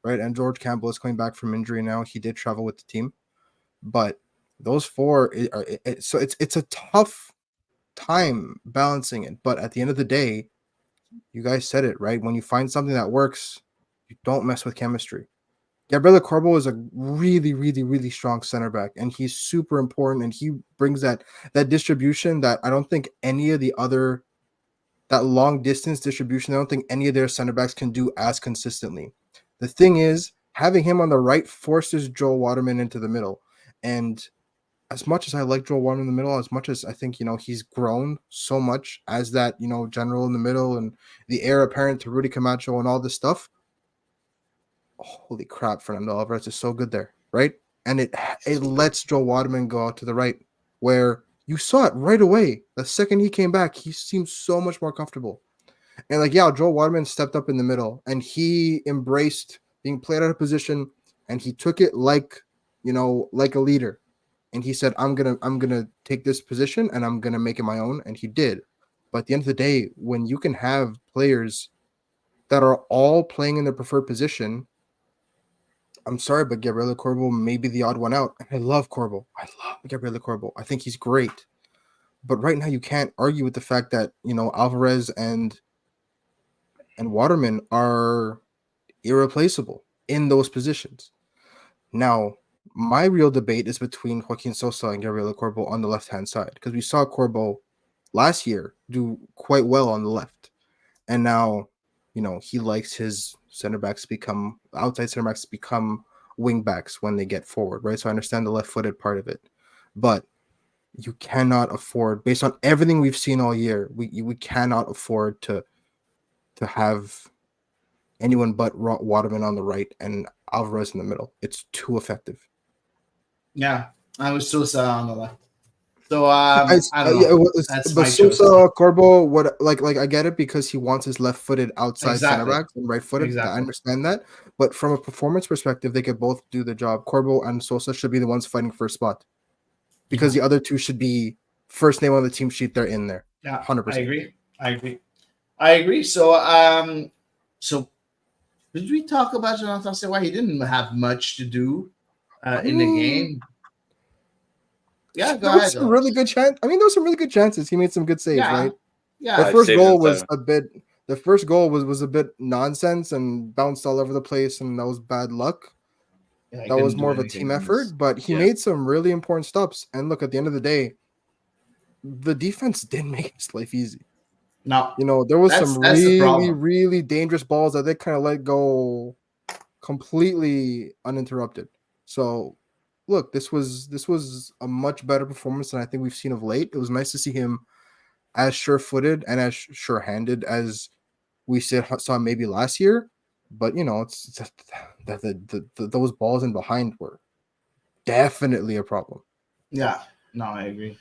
right? And George Campbell is coming back from injury now. He did travel with the team, but those four so it's a tough time balancing it. But at the end of the day, you guys said it right. When you find something that works, you don't mess with chemistry. Gabriele Corbo is a really, really, really strong center back, and he's super important. And he brings that distribution that I don't think any of the other that long distance distribution. I don't think any of their center backs can do as consistently. The thing is, having him on the right forces Joel Waterman into the middle, and as much as I like Joel Waterman in the middle, as much as I think he's grown so much as that general in the middle and the heir apparent to Rudy Camacho and all this stuff. Holy crap, Fernando Alvarez is so good there, right? And it lets Joe Waterman go out to the right, where you saw it right away. The second he came back, he seemed so much more comfortable. And Joe Waterman stepped up in the middle and he embraced being played out of position and he took it like a leader. And he said, I'm gonna take this position and I'm gonna make it my own. And he did. But at the end of the day, when you can have players that are all playing in their preferred position, I'm sorry, but Gabriele Corbo may be the odd one out. I love Corbo. I love Gabriele Corbo. I think he's great. But right now, you can't argue with the fact that Alvarez and Waterman are irreplaceable in those positions. Now, my real debate is between Joaquin Sosa and Gabriele Corbo on the left hand side because we saw Corbo last year do quite well on the left, and now he likes his center backs become outside center backs become wing backs when they get forward, right? So I understand the left footed part of it, but you cannot afford, based on everything we've seen all year, we cannot afford to have anyone but Waterman on the right and Alvarez in the middle. It's too effective. yeah. I was Sosa on the left. So I, I don't yeah, know. That's but my choice. Sosa, Corbo, what like I get it because he wants his left-footed outside center Exactly. backs and right-footed. I Exactly. understand that, but from a performance perspective, they could both do the job. Corbo and Sosa should be the ones fighting for a spot because Yeah. the other two should be first name on the team sheet. They're in there, Yeah. I 100%. agree. I agree. I agree. So did we talk about Jonathan Sewa? He didn't have much to do in the game. Yeah, go There was ahead some though. really good chance. I mean, there was some really good chances. He made some good saves, Yeah. right? The Yeah, Yeah. he first saved goal was himself. a bit. The first goal was a bit nonsense and bounced all over the place, and that was bad luck. Yeah. He That was couldn't more do of a anything team on this. effort, but he Yeah, made some really important stops. And look, at the end of the day, the defense didn't make his life easy. No. There was some That's the really, problem. really dangerous balls that they kind of let go completely uninterrupted. So, look, this was a much better performance than I think we've seen of late. It was nice to see him as sure-footed and as sure-handed as we saw maybe last year. But it's just that those balls in behind were definitely a problem. Yeah. No, I agree.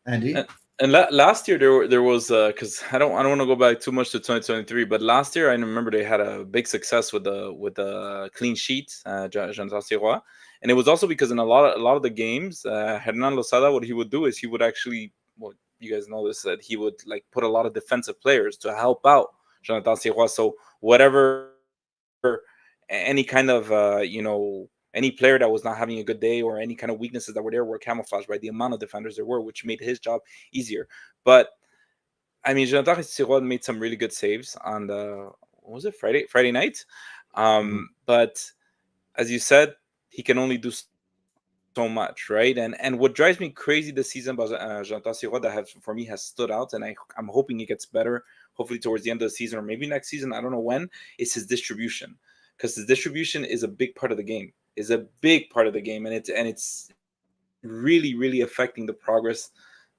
Andy? and, last year there was because I don't want to go back too much to 2023, but last year I remember they had a big success with the clean sheet, Jonathan Sirois, and it was also because in a lot of the games, Hernan Losada, what he would do is he would actually, well, you guys know this, that he would like put a lot of defensive players to help out Jonathan Sirois. So whatever, any kind of any player that was not having a good day or any kind of weaknesses that were there were camouflaged by the amount of defenders there were, which made his job easier. But I mean, Jonathan Sirois made some really good saves on the, what was it, Friday night. Mhm. But as you said, he can only do so much, right? And what drives me crazy this season about Jonathan Sirois that has for me has stood out, and I'm hoping it gets better. Hopefully towards the end of the season or maybe next season. I don't know when. Is his distribution, because his distribution is a big part of the game. Is a big part of the game, and it's really affecting the progress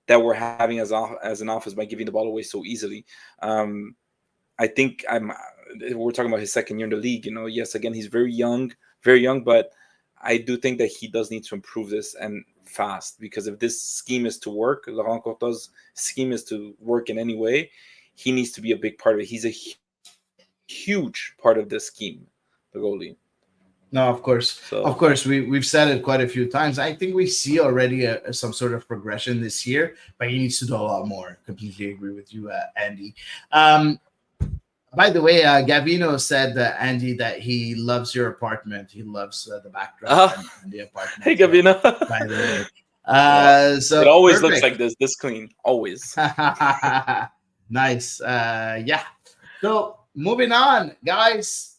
that we're having as an office by giving the ball away so easily. Um, I think we're talking about his second year in the league. Yes, again, he's very young, but I do think that he does need to improve this and fast, because if this scheme is to work, Laurent Courtois' scheme is to work in any way, he needs to be a big part of it. He's a huge part of this scheme, the goalie. No, of So course, we've said it quite a few times. I think we see already some sort of progression this year, but he needs to do a lot more. Completely agree with you, Andy. Um, by the way, Gavino said that Andy that he loves your apartment. He loves the backdrop ah, and the apartment. hey Gabina. By the way, Well, it so always looks perfect. like this clean, always. Nice. Yeah. So moving on, guys.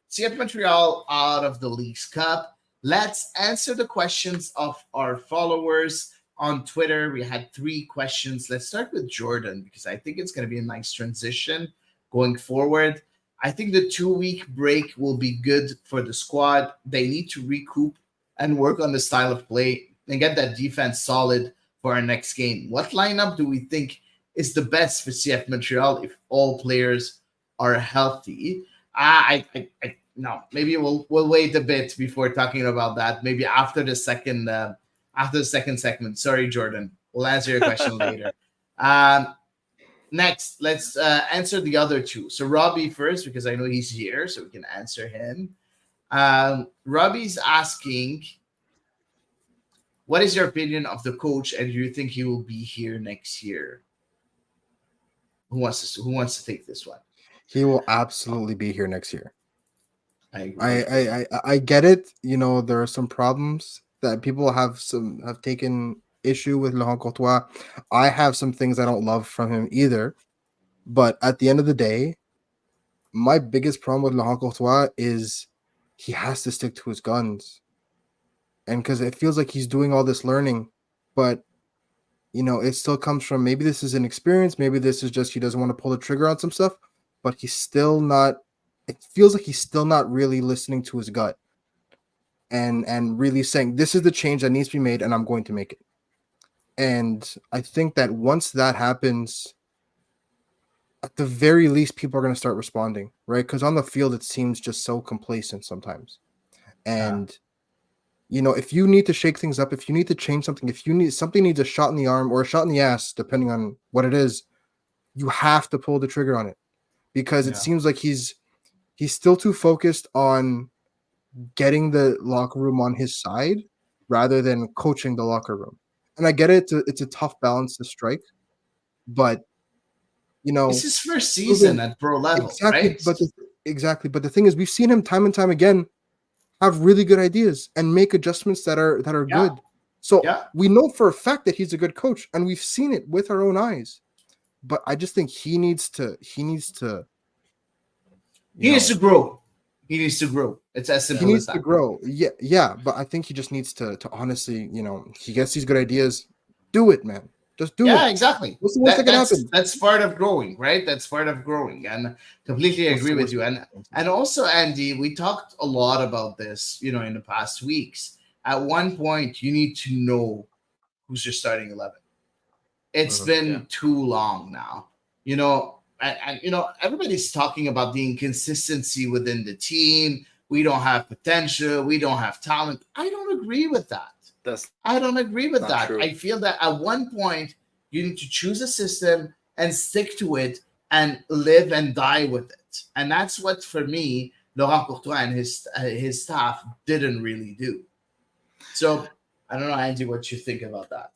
CF Montreal out of the Leagues Cup. Let's answer the questions of our followers on Twitter. We had three questions. Let's start with Jordan because I think it's going to be a nice transition going forward. I think the 2 week break will be good for the squad. They need to recoup and work on the style of play and get that defense solid for our next game. What lineup do we think is the best for CF Montreal if all players are healthy? No. Maybe we'll wait a bit before talking about that. Maybe after the second segment. Sorry, Jordan. We'll answer your question later. Um, Next, let's answer the other two. So Robbie first because I know he's here, so we can answer him. Robbie's asking, what is your opinion of the coach, and do you think he will be here next year? Who wants to take this one? He will absolutely be here next year. I agree I with you. I get it. You know, there are some problems that people have taken issue with Laurent Courtois. I have some things I don't love from him either. But at the end of the day, my biggest problem with Laurent Courtois is he has to stick to his guns. And because it feels like he's doing all this learning, but it still comes from maybe this is an experience, maybe this is just he doesn't want to pull the trigger on some stuff, but he's still not. It feels like he's still not really listening to his gut and really saying this is the change that needs to be made, and I'm going to make it. And I think that once that happens, at the very least, people are going to start responding, right? Because on the field, it seems just so complacent sometimes. Yeah. And if you need to shake things up, if you need to change something, if you need something needs a shot in the arm or a shot in the ass, depending on what it is, you have to pull the trigger on it because it Yeah. seems like he's still too focused on getting the locker room on his side rather than coaching the locker room. And I get it; it's a tough balance to strike, but you It's know, his first season proven at pro level, exactly. right? But the thing is, we've seen him time and time again have really good ideas and make adjustments that are Yeah. good. So Yeah. we know for a fact that he's a good coach, and we've seen it with our own eyes. But I just think he needs to you He needs to know grow. He needs to grow. It's as he simple as needs to that. grow. Yeah, yeah. But I think he just needs to honestly, he gets these good ideas. Do it, man. Just do Yeah, it. exactly. What's the worst that That can that's happen? that's part of growing, right? That's part of growing, and completely What's agree the with worst you. that can And also, Andy, we talked a lot about this, in the past weeks. At one point, you need to know who's your starting 11. It's happen? Yeah. been too long now, and everybody's talking about the inconsistency within the team. We don't have potential. We don't have talent. I don't agree with that. That's I don't agree not with true. that. I feel that at one point you need to choose a system and stick to it and live and die with it. And that's what for me Laurent Courtois and his staff didn't really do. So I don't know, Andy, what you think about that.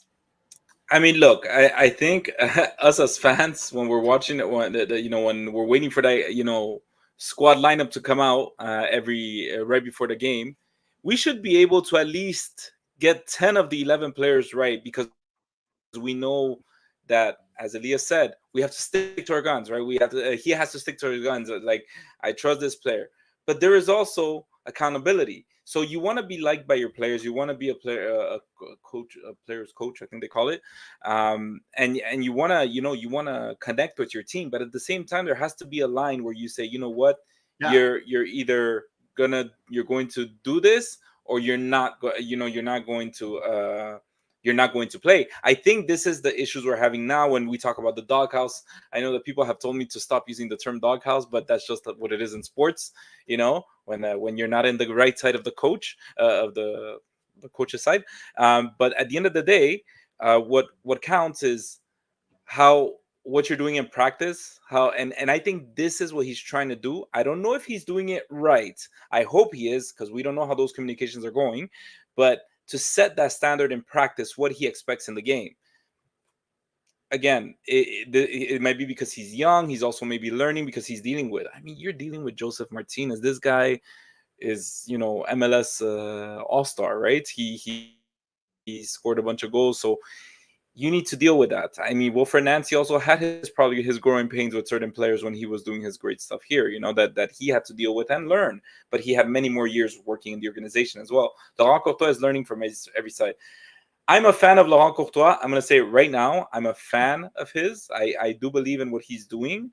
I mean, look, I think us as fans, when we're watching it, when we're waiting for that, squad lineup to come out every right before the game, we should be able to at least get 10 of the 11 players right because we know that, as Elias said, we have to stick to our guns, right? We have to, he has to stick to his guns. Like, I trust this player, but there is also accountability. So you want to be liked by your players. You want to be a player, a coach, a player's coach, I think they call it. And you want to connect with your team, but at the same time, there has to be a line where you say, you know what, Yeah. you're either you're going to do this, or you're not going to play. I think this is the issues we're having now when we talk about the doghouse. I know that people have told me to stop using the term doghouse, but that's just what it is in sports. When you're not in the right side of the coach, of the coach's side. But at the end of the day, what counts is how what you're doing in practice, how, and I think this is what he's trying to do. I don't know if he's doing it right. I hope he is, because we don't know how those communications are going. But to set that standard in practice, what he expects in the game. Again, it might be because he's young. He's also maybe learning because he's dealing with. I mean, you're dealing with Joseph Martinez. This guy is, MLS All Star, right? He scored a bunch of goals, so you need to deal with that. I mean, Wilfred Nancy also had probably his growing pains with certain players when he was doing his great stuff here. That he had to deal with and learn. But he had many more years working in the organization as well. Laurent Courtois is learning from every side. I'm a fan of Laurent Courtois. I'm going to say it right now. I'm a fan of his. I do believe in what he's doing,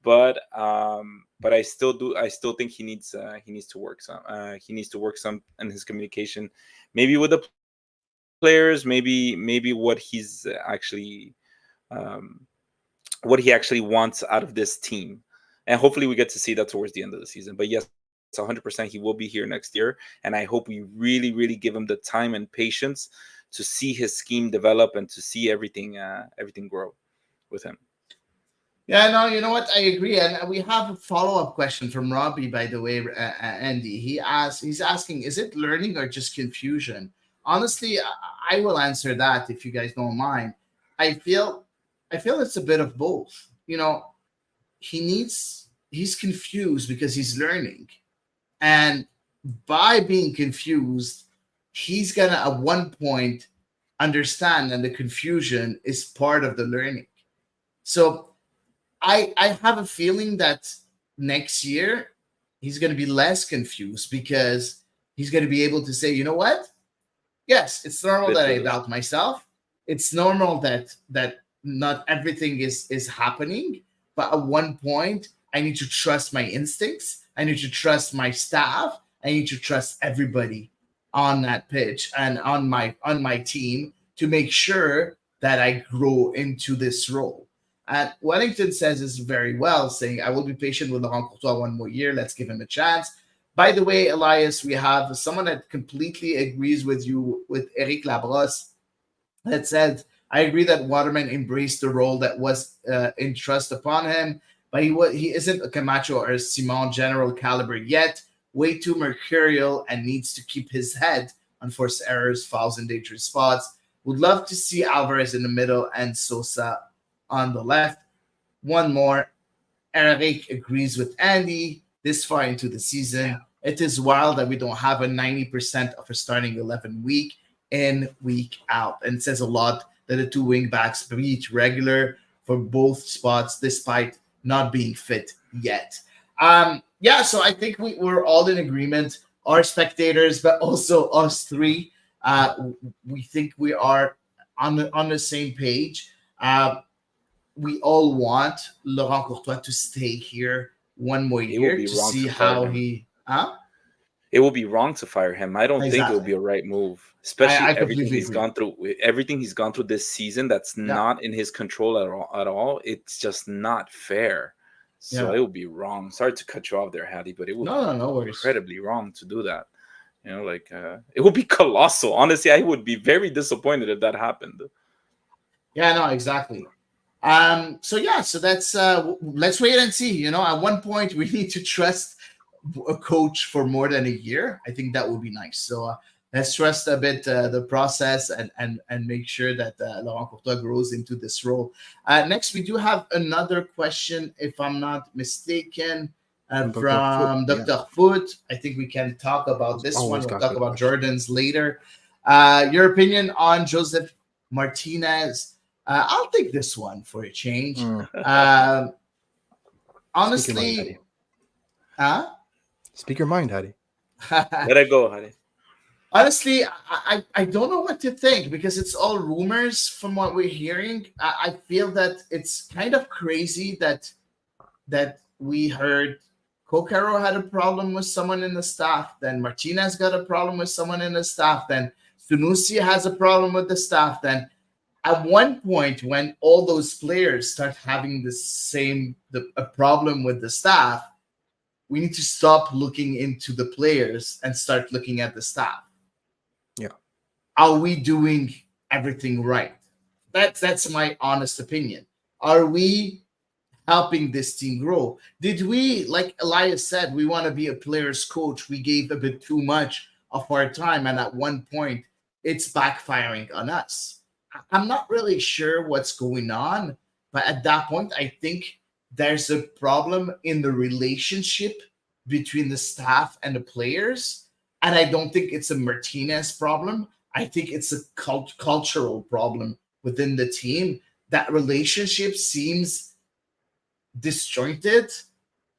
but I still do. I still think he needs to work some. He needs to work some in his communication, maybe with the players, maybe what he actually wants out of this team, and hopefully we get to see that towards the end of the season. But yes, 100% he will be here next year, and I hope we really, really give him the time and patience to see his scheme develop and to see everything grow with him. Yeah, no, you know what? I agree, and we have a follow-up question from Robbie, by the way, Andy. He's asking, is it learning or just confusion? Honestly, I will answer that if you guys don't mind. I feel, I feel it's a bit of both. He's confused because he's learning, and by being confused, he's gonna at one point understand, and the confusion is part of the learning. So I have a feeling that next year he's going to be less confused because he's going to be able to say, you know what? Yes, it's normal Bit that I the doubt myself. It's normal that not everything is happening, but at one point I need to trust my instincts. I need to trust my staff. I need to trust everybody on that pitch and on my team to make sure that I grow into this role. And Wellington says this very well, saying, I will be patient with Laurent Courtois one more year. Let's give him a chance. By the way, Elias, we have someone that completely agrees with you, with Eric Labrosse, that said, I agree that Waterman embraced the role that was entrusted upon him, but he isn't a Camacho or a Simon general caliber yet. Way too mercurial and needs to keep his head on forced errors, fouls, and dangerous spots. Would love to see Alvarez in the middle and Sosa on the left. One more. Eric agrees with Andy this far into the season. It is wild that we don't have a 90% of a starting 11 week in, week out. And it says a lot that the two wing backs beat regular for both spots despite not being fit yet. Yeah, so I think we're all in agreement. Our spectators, but also us three, we think we are on the same page. We all want Laurent Courtois to stay here one more It will year be to wrong see to fire how him. he. Huh? It will be wrong to fire him. I don't think it will Exactly. be a right move, I especially completely agree. everything he's gone through this season. That's Yeah, not in his control at all. At all, it's just not fair. So yeah. it would be wrong. Sorry to cut you off there, Hattie, but it would No, be no, no worries. incredibly wrong to do that. It would be colossal. Honestly, I would be very disappointed if that happened. Yeah, no, exactly. So yeah, so that's let's wait and see. At one point we need to trust a coach for more than a year. I think that would be nice. So let's trust a bit the process and make sure that Laurent Courtois grows into this role. Next, we do have another question, if I'm not mistaken, From Dr. Foot. from Yeah. Dr. Foot. I think we can talk about He's this one. always We'll got talk good about questions. Jordan's later. Your opinion on Joseph Martinez? I'll take this one for a change. Mm. Um Speak your mind, honestly, Hattie. huh? Speak your mind, Hattie. Let it go, Hattie. Honestly, I don't know what to think because it's all rumors from what we're hearing. I feel that it's kind of crazy that we heard Kokaro had a problem with someone in the staff, then Martinez got a problem with someone in the staff, then Sunusi has a problem with the staff, then at one point when all those players start having a problem with the staff, we need to stop looking into the players and start looking at the staff. Yeah. Are we doing everything right? That's my honest opinion. Are we helping this team grow? Did we, like Elias said, we want to be a player's coach? We gave a bit too much of our time, and at one point, it's backfiring on us. I'm not really sure what's going on, but at that point, I think there's a problem in the relationship between the staff and the players. And I don't think it's a Martinez problem. I think it's a cultural problem within the team. That relationship seems disjointed,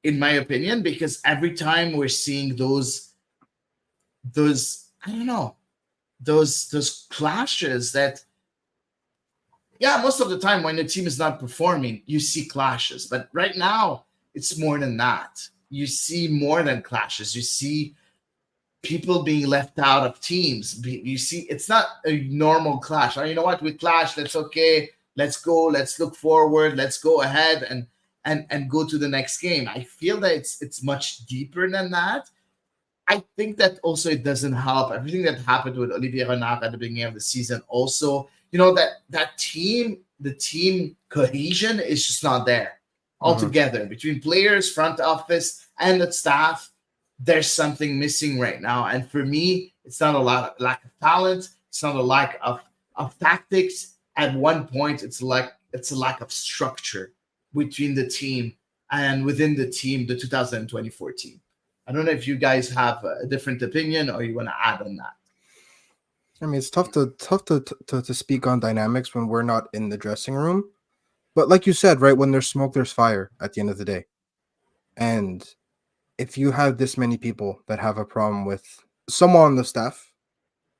in my opinion, because every time we're seeing those I don't know, those clashes that, yeah, most of the time when the team is not performing, you see clashes. But right now, it's more than that. You see more than clashes. You see people being left out of teams. You see, it's not a normal clash. Oh, you know what? We clash. That's okay. Let's go. Let's look forward. Let's go ahead and go to the next game. I feel that it's much deeper than that. I think that also it doesn't help. Everything that happened with Olivier Renard at the beginning of the season, also, that team, the team cohesion is just not there Mhm. altogether between players, front office, and the staff. There's something missing right now, and for me, it's not a lot of lack of talent. It's not a lack of tactics. At one point, it's a lack of structure between the team and within the team, the 2024 team. I don't know if you guys have a different opinion or you want to add on that. I mean, it's tough to speak on dynamics when we're not in the dressing room. But like you said, right, when there's smoke, there's fire at the end of the day. And if you have this many people that have a problem with someone on the staff,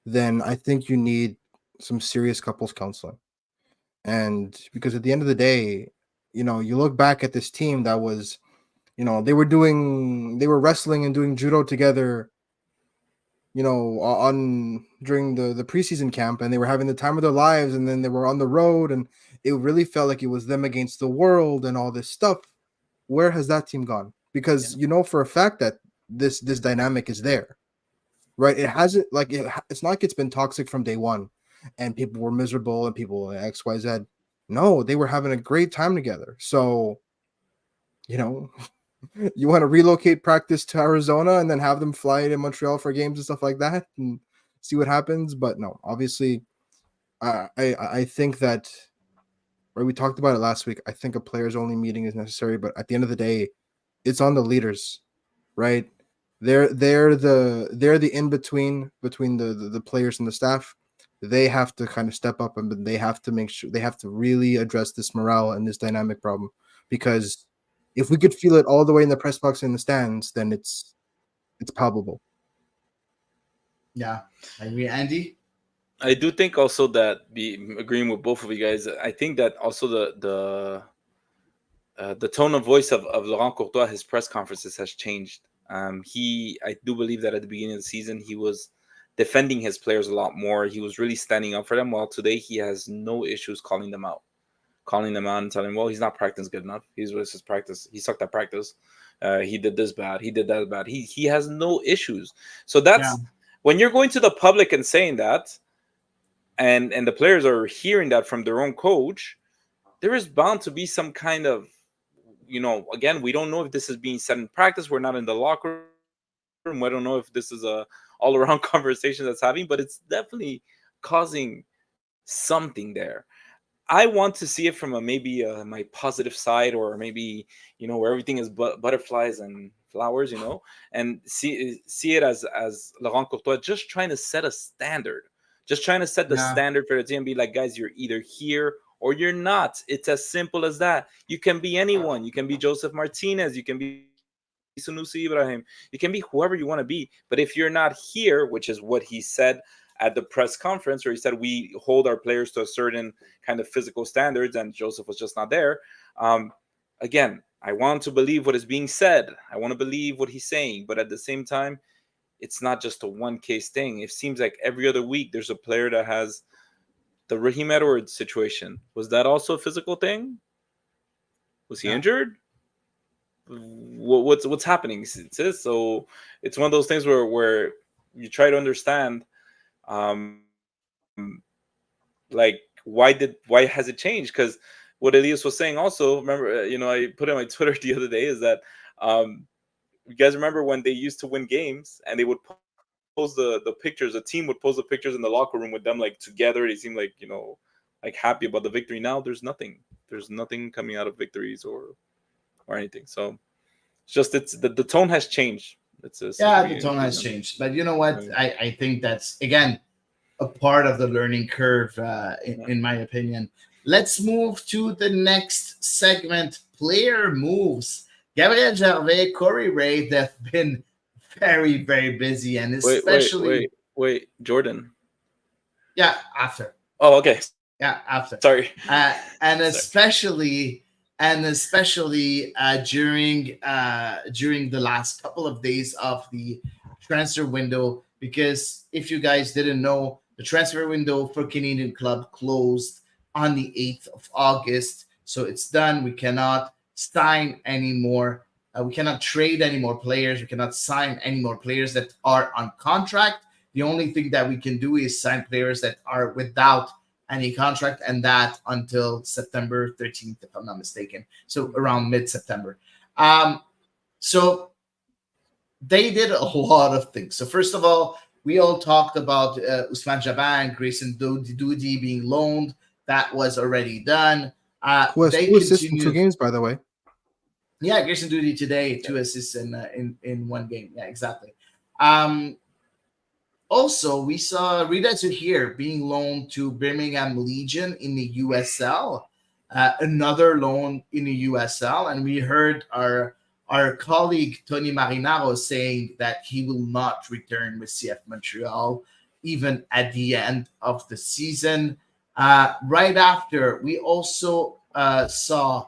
then I think you need some serious couples counseling. And because at the end of the day, you look back at this team that was, they were wrestling and doing judo together, on during the preseason camp, and they were having the time of their lives, and then they were on the road, and it really felt like it was them against the world and all this stuff. Where has that team gone? Because Yeah. you know for a fact that this dynamic is there, right? It hasn't like it's not like it's been toxic from day one, and people were miserable and people XYZ. No, they were having a great time together. So you know, you want to relocate practice to Arizona and then have them fly to Montreal for games and stuff like that and see what happens. But no, obviously, I think that, right, we talked about it last week. I think a players only meeting is necessary, but at the end of the day, it's on the leaders, right? They're the in between the players and the staff. They have to kind of step up and they have to make sure they have to really address this morale and this dynamic problem, because if we could feel it all the way in the press box and in the stands, then it's palpable. Yeah, I agree, Andy. I do think also that be agreeing with both of you guys. I think that also the tone of voice of Laurent Courtois, his press conferences has changed. I do believe that at the beginning of the season he was defending his players a lot more. He was really standing up for them. While today he has no issues calling them out and telling, well, he's not practicing good enough. He's with his practice. He sucked at practice. He did this bad. He did that bad. He has no issues. So Yeah, that's when you're going to the public and saying that, and the players are hearing that from their own coach. There is bound to be some kind of, again, we don't know if this is being said in practice. We're not in the locker room. We don't know if this is a all around conversation that's having, but it's definitely causing something there. I want to see it from a maybe my positive side, or maybe where everything is butterflies and flowers, and see it as Laurent Courtois just trying to set a standard, just trying to set the yeah, standard for the team. Be like, guys, you're either here or you're not. It's as simple as that. You can be anyone. You can be Joseph Martinez. You can be Sunusi Ibrahim. You can be whoever you want to be. But if you're not here, which is what he said at the press conference, where he said we hold our players to a certain kind of physical standards, and Joseph was just not there. Um, Again, I want to believe what is being said. I want to believe what he's saying, but at the same time, it's not just a one case thing. It seems like every other week there's a player that has the Raheem Edwards situation. Was that also a physical thing? Was he yeah, injured? What's happening? So it's one of those things where you try to understand, um, like why has it changed? Because what Elias was saying also, remember, I put in my Twitter the other day, is that you guys remember when they used to win games and they would post the pictures, a team would post the pictures in the locker room with them like together. They seem like, like happy about the victory. Now there's nothing coming out of victories or anything. So it's just, the tone has changed. It's since Yeah, the we tone has began. changed, but you know what? Right. I think that's again a part of the learning curve, Yeah. in my opinion. Let's move to the next segment: player moves. Gabriel Gervais, Corey Ray, they've been very, very busy, and Wait, wait, especially, wait, wait, Jordan. yeah, after. Oh, okay. Sorry. Yeah, after. And Sorry. especially during the last couple of days of the transfer window, because if you guys didn't know, the transfer window for Canadian club closed on the 8th of August, so it's done. We cannot sign anymore. We cannot trade any more players. We cannot sign any more players that are on contract. The only thing that we can do is sign players that are without any contract, and that until September 13th, if I'm not mistaken. So around mid-September. Um, so they did a lot of things. So first of all, we all talked about Usman Jaban, Grayson Doody being loaned. That was already done. They Who assists in 2 continued. games, by the way? Yeah, Grayson Doody today, 2 assists in 1 game. Yeah, exactly. Um, Also, we saw Rida Zahir being loaned to Birmingham Legion in the USL, another loan in the USL, and we heard our colleague Tony Marinaro saying that he will not return with CF Montreal even at the end of the season. Right after, we also saw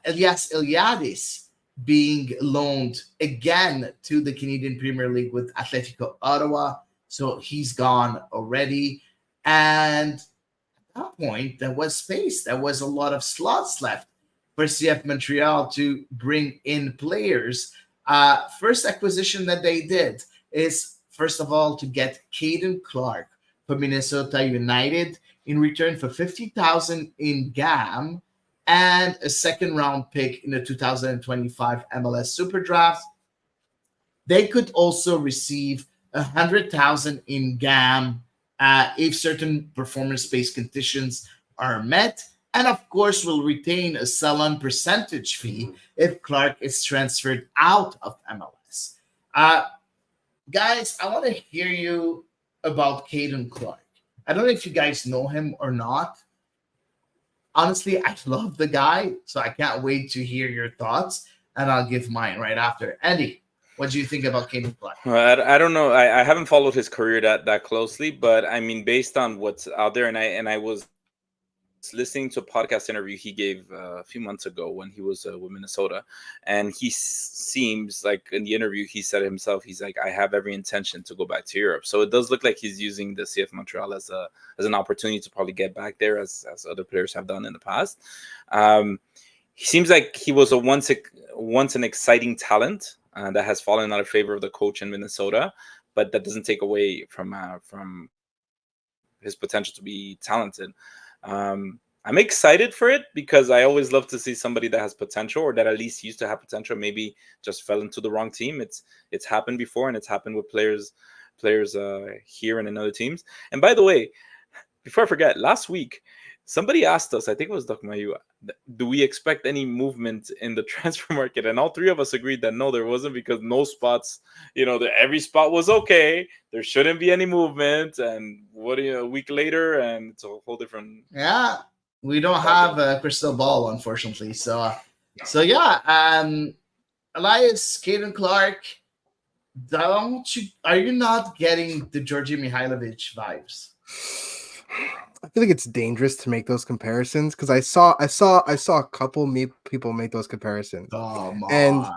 Elias Eliadis being loaned again to the Canadian Premier League with Atletico Ottawa. So he's gone already. And at that point, there was space. There was a lot of slots left for CF Montreal to bring in players. First acquisition that they did is, first of all, to get Caden Clark from Minnesota United in return for 50,000 in GAM and a second round pick in the 2025 MLS Super Draft. They could also receive 100,000 in GAM if certain performance-based conditions are met, and of course will retain a sell-on percentage fee if Clark is transferred out of MLS. Uh, Guys, I want to hear you about Caden Clark. I don't know if you guys know him or not. Honestly, I love the guy, so I can't wait to hear your thoughts, and I'll give mine right after. Andy, what do you think about Caden Clark? I don't know. I haven't followed his career that closely, but I mean, based on what's out there, and I was listening to a podcast interview he gave a few months ago when he was with Minnesota, and seems like in the interview he said himself, he's like, I have every intention to go back to Europe. So it does look like he's using the CF Montreal as an opportunity to probably get back there, as other players have done in the past. He seems like he was once an exciting talent that has fallen out of favor of the coach in Minnesota, but that doesn't take away from his potential to be talented. I'm excited for it because I always love to see somebody that has potential, or that at least used to have potential, maybe just fell into the wrong team. It's happened before, and it's happened with players here and in other teams. And by the way, before I forget, last week somebody asked us, I think it was Doc Mayu, do we expect any movement in the transfer market? And all three of us agreed that no, there wasn't, because no spots, every spot was okay. There shouldn't be any movement. And a week later, and it's a whole different. Yeah, we don't have a crystal ball, unfortunately. So yeah, Elias, Caden Clark, are you not getting the Georgi Mihailovic vibes? I feel like it's dangerous to make those comparisons, because I saw a couple people make those comparisons. Come And on.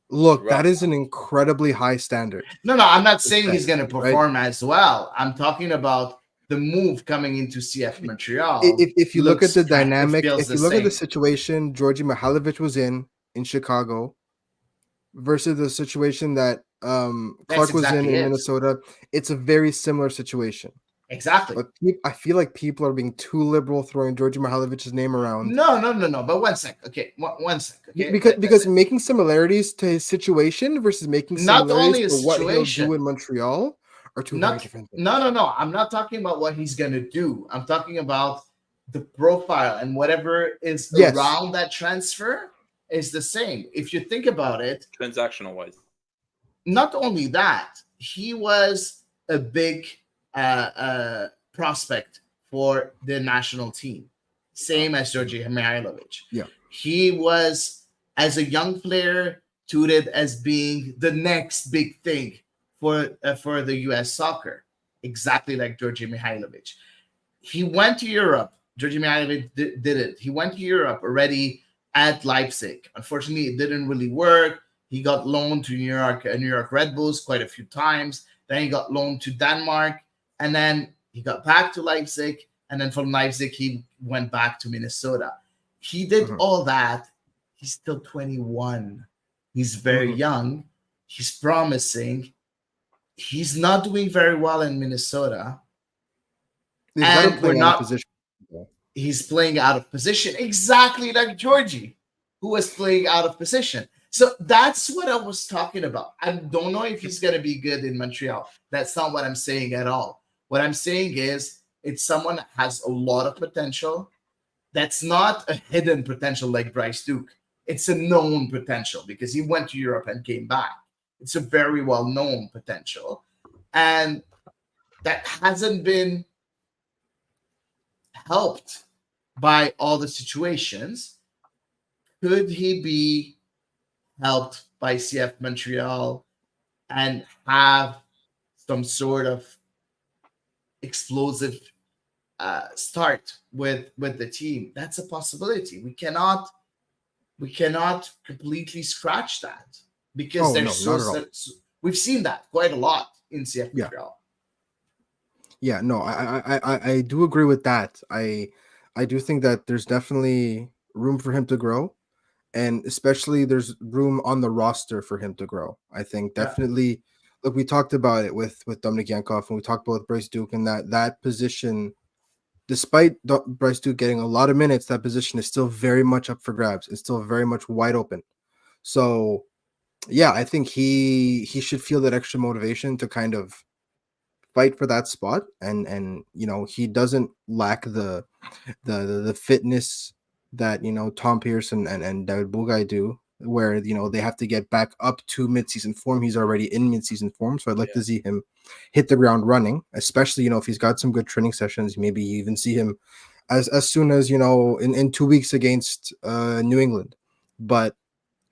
look, that is an incredibly high standard. No, I'm not saying he's going to right? perform as well. I'm talking about the move coming into CF Montreal. If you look at the dynamic, if you look at the situation Georgi Mihailovic was in Chicago versus the situation that Clark was in Minnesota, it's a very similar situation. Exactly. But I feel like people are being too liberal throwing Georgi Mihailovic's name around. No. But one sec. Okay, one sec. Okay, Because making similarities to his situation versus making not similarities only a for what he'll do situation. in Montreal are two very Not different things. no. I'm not talking about what he's gonna do. I'm talking about the profile, and whatever is Yes. around that transfer is the same. If you think about it, Transactional wise. not only that, he was a big prospect for the national team, same as Georgi Mihailovic. Yeah. He was, as a young player, touted as being the next big thing for the U.S. soccer, exactly like Georgi Mihailovic. He went to Europe. Georgi Mihailovic did it. He went to Europe already at Leipzig. Unfortunately, it didn't really work. He got loaned to New York Red Bulls quite a few times. Then he got loaned to Denmark, and then he got back to Leipzig. And then from Leipzig, he went back to Minnesota. He did all that. He's still 21. He's very young. He's promising. He's not doing very well in Minnesota. He's got to And we're play out of not position. he's playing out of position, exactly like Georgie, who was playing out of position. So that's what I was talking about. I don't know if he's going to be good in Montreal. That's not what I'm saying at all. What I'm saying is it's someone that has a lot of potential. That's not a hidden potential like Bryce Duke. It's a known potential because he went to Europe and came back. It's a very well known potential. And that hasn't been helped by all the situations. Could he be helped by CF Montreal and have some sort of explosive start with the team? That's a possibility. We cannot completely scratch that because there's we've seen that quite a lot in CF Montreal. Yeah, no, I do agree with that. I do think that there's definitely room for him to grow, and especially there's room on the roster for him to grow. I think definitely. Look, we talked about it with Dominic Yankov, and we talked about Bryce Duke, and that position, despite Bryce Duke getting a lot of minutes, that position is still very much up for grabs. It's still very much wide open. So, yeah, I think he should feel that extra motivation to kind of fight for that spot, and he doesn't lack the fitness that Tom Pearson and David Bugay do, where they have to get back up to midseason form. He's already in midseason form, so I'd like to see him hit the ground running, especially if he's got some good training sessions. Maybe you even see him as soon as in 2 weeks against New England. But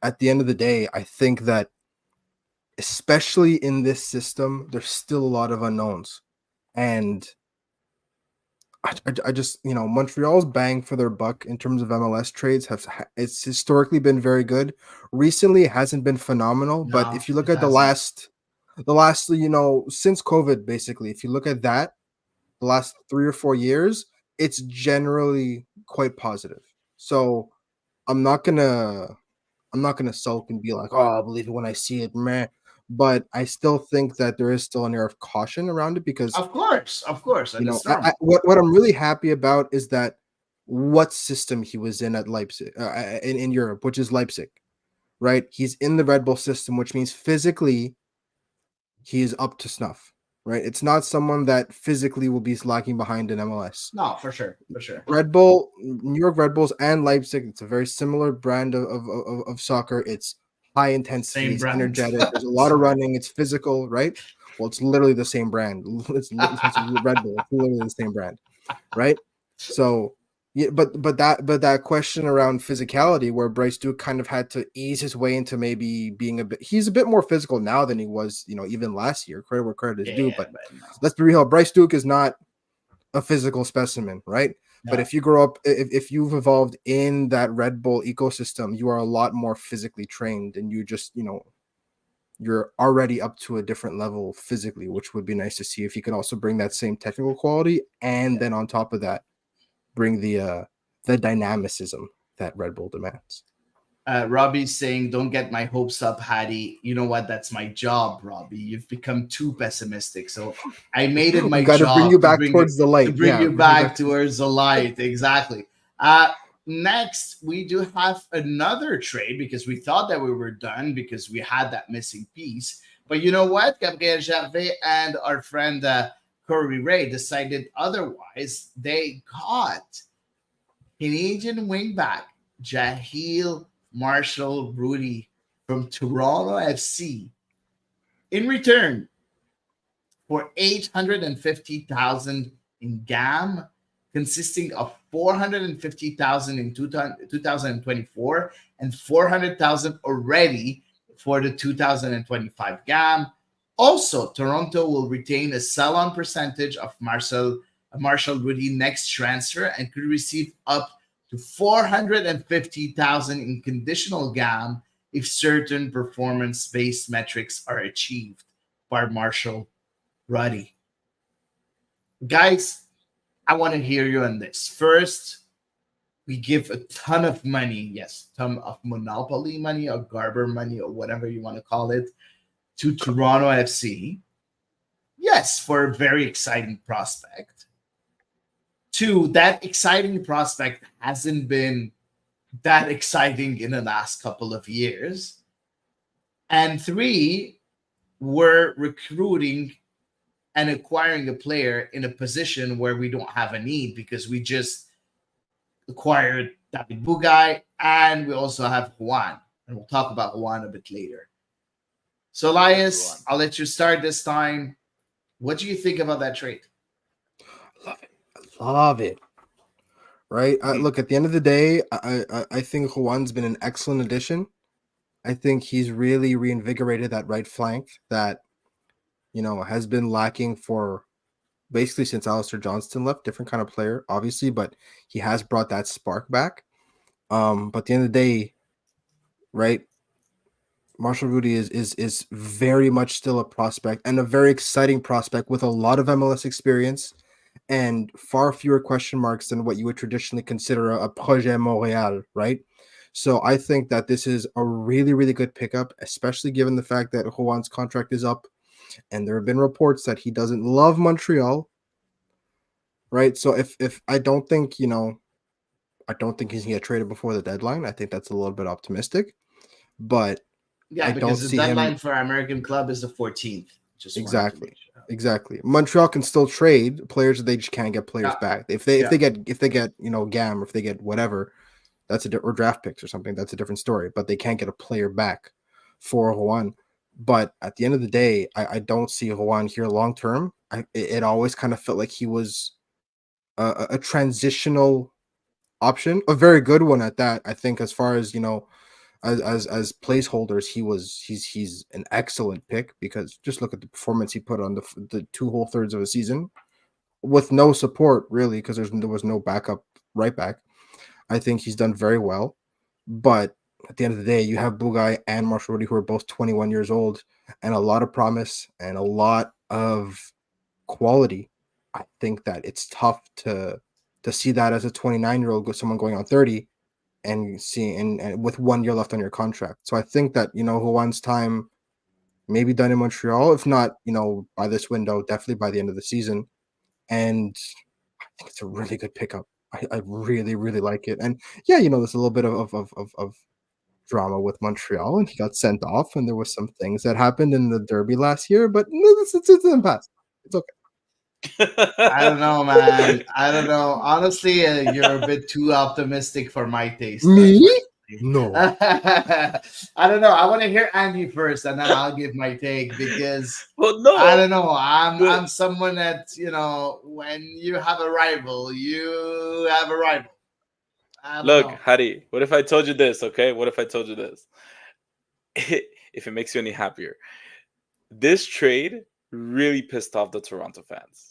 at the end of the day, I think that especially in this system, there's still a lot of unknowns. And I just, Montreal's bang for their buck in terms of MLS trades it's historically been very good. Recently, it hasn't been phenomenal. But if you look at the last, since COVID, basically, if you look at that, the last 3 or 4 years, it's generally quite positive. So I'm not gonna sulk and be like, oh, I'll believe it when I see it, man. But I still think that there is still an air of caution around it because, of course, what I'm really happy about is that what system he was in at Leipzig, in Europe, which is Leipzig, right? He's in the Red Bull system, which means physically he is up to snuff, right? It's not someone that physically will be lagging behind in MLS. No, for sure. Red Bull, New York Red Bulls, and Leipzig. It's a very similar brand of soccer. It's high intensity, it's energetic. There's a lot of running. It's physical, right? Well, it's literally the same brand. It's Red Bull. It's literally the same brand, right? So, yeah, but that question around physicality, where Bryce Duke kind of had to ease his way into maybe he's a bit more physical now than he was, even last year. Credit where credit is due. But let's be real, Bryce Duke is not a physical specimen, right? No. But if you grow up, if you've evolved in that Red Bull ecosystem, you are a lot more physically trained, and you just, you're already up to a different level physically, which would be nice to see if you can also bring that same technical quality, and then on top of that, bring the dynamicism that Red Bull demands. Robbie's saying, "Don't get my hopes up, Hattie. You know what? That's my job, Robbie. You've become too pessimistic. So I made it We my got to bring you job to back towards the light. bring Yeah, you bring you back back. towards the light." Exactly. Uh, Next, we do have another trade because we thought that we were done because we had that missing piece. But you know what? Gabriel Gervais and our friend Corey Ray decided otherwise. They got Canadian wingback Jahil Marshall Rudy from Toronto FC in return for 850,000 in GAM, consisting of 450,000 in 2024 and 400,000 already for the 2025 GAM. Also, Toronto will retain a sell-on percentage of Marshall Rudy next transfer and could receive up to 450,000 in conditional GAM if certain performance-based metrics are achieved by Marshall Ruddy. Guys, I want to hear you on this. First, we give a ton of money, yes, ton of monopoly money or Garber money or whatever you want to call it, to Toronto FC. Yes, for a very exciting prospect. Two, that exciting prospect hasn't been that exciting in the last couple of years. And three, we're recruiting and acquiring a player in a position where we don't have a need because we just acquired David Bugay and we also have Juan. And we'll talk about Juan a bit later. So, Elias, I'll let you start this time. What do you think about that trade? Love it. I love it. Right. Look, at the end of the day, I think Juan's been an excellent addition. I think he's really reinvigorated that right flank that has been lacking for basically since Alistair Johnston left. Different kind of player, obviously, but he has brought that spark back. But at the end of the day, right, Marshall Rudy is very much still a prospect and a very exciting prospect with a lot of MLS experience and far fewer question marks than what you would traditionally consider a Projet Montréal, right? So I think that this is a really, really good pickup, especially given the fact that Juan's contract is up and there have been reports that he doesn't love Montreal, right? So if I don't think, I don't think he's gonna get traded before the deadline. I think that's a little bit optimistic, but Yeah, I because don't the see him deadline for American Club is the 14th. Just wanted to exactly. make sure. Exactly. Montreal can still trade players, they just can't get players Yeah, back. If yeah. they get GAM or if they get whatever, or draft picks or something, that's a different story. But they can't get a player back for Juan. But at the end of the day, I don't see Juan here long term. It always kind of felt like he was a transitional option, a very good one at that. I think as far as as placeholders, he's an excellent pick because just look at the performance he put on the two whole thirds of a season with no support really because there was no backup right back. I think he's done very well, but at the end of the day, you have Bugay and Marshall Rudy who are both 21 years old and a lot of promise and a lot of quality. I think that it's tough to see that as a 29-year-old with someone going on 30 and seeing and with 1 year left on your contract. So I think that Juan's time may be done in Montreal, if not by this window, definitely by the end of the season. And I think it's a really good pickup. I really really like it. And yeah, there's a little bit of drama with Montreal, and he got sent off, and there was some things that happened in the Derby last year, but no, it's in the past. It's okay. I don't know, man. I don't know. Honestly, you're a bit too optimistic for my taste, Me? unfortunately. No. I don't know. I want to hear Andy first, and then I'll give my take because Well, I no. don't know. I'm The, someone that when you have a rival, you have a rival. I don't look, know. Hattie, what if I told you this? Okay, what if I told you this? If it makes you any happier, this trade really pissed off the Toronto fans.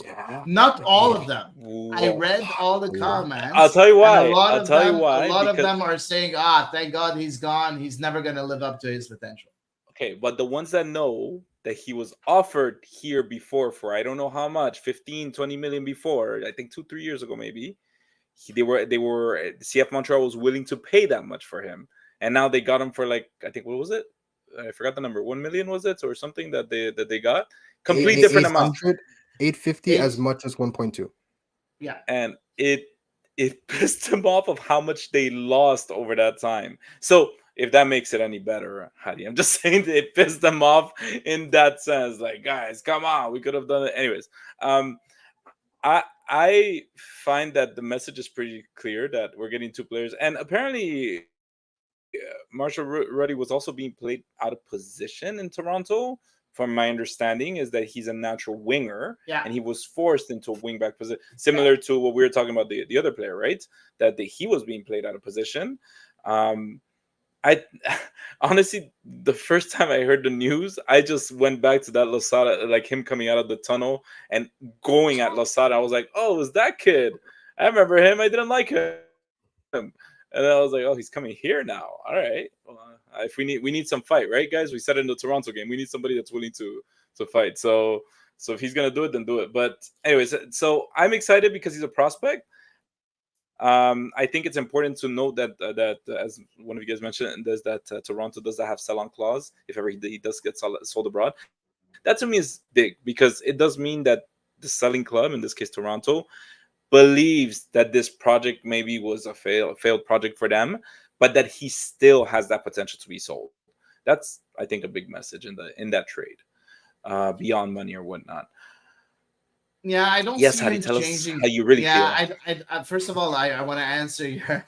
Yeah. Not all of Maybe. them. I Well, read all the I'll comments, tell you and a why. lot I'll of tell you them, a why. lot of Because them are saying, thank God he's gone. He's never gonna live up to his potential. okay, but the ones that know that he was offered here before for I don't know how much, 15, 20 million before, I think 2, 3 years ago maybe, they were CF Montreal was willing to pay that much for him, and now they got him for like, I think, what was it? I forgot the number. 1 million was it, or something that they got? Complete different amount. 800, 850, as Eight, much as 1.2. yeah. And it pissed him off of how much they lost over that time. So if that makes it any better, Hadi, I'm just saying that it pissed them off in that sense. Like, guys, come on, we could have done it. Anyways, I find that the message is pretty clear that we're getting two players, and apparently Marshall Ruddy was also being played out of position in Toronto. From my understanding, is that he's a natural winger, Yeah. and he was forced into a wing back position, similar to what we were talking about the other player, right? He was being played out of position. I honestly, the first time I heard the news, I just went back to that Losada, like him coming out of the tunnel and going at Losada. I was like, oh, it was that kid? I remember him. I didn't like him. And then I was like, oh, he's coming here now. All right. Well, if we need some fight, right, guys? We said it in the Toronto game. We need somebody that's willing to fight. So if he's gonna do it, then do it. But anyways, so I'm excited because he's a prospect. I think it's important to note that as one of you guys mentioned, there's that Toronto does that have sell-on clause if ever he does get sold abroad. That to me is big because it does mean that the selling club, in this case Toronto, believes that this project maybe was a failed project for them, but that he still has that potential to be sold. That's, I think, a big message in that trade, beyond money or whatnot. Yeah, I don't Yes, see Hadi, him tell us changing. how you really Yeah, feel. I first of all, I want to answer your,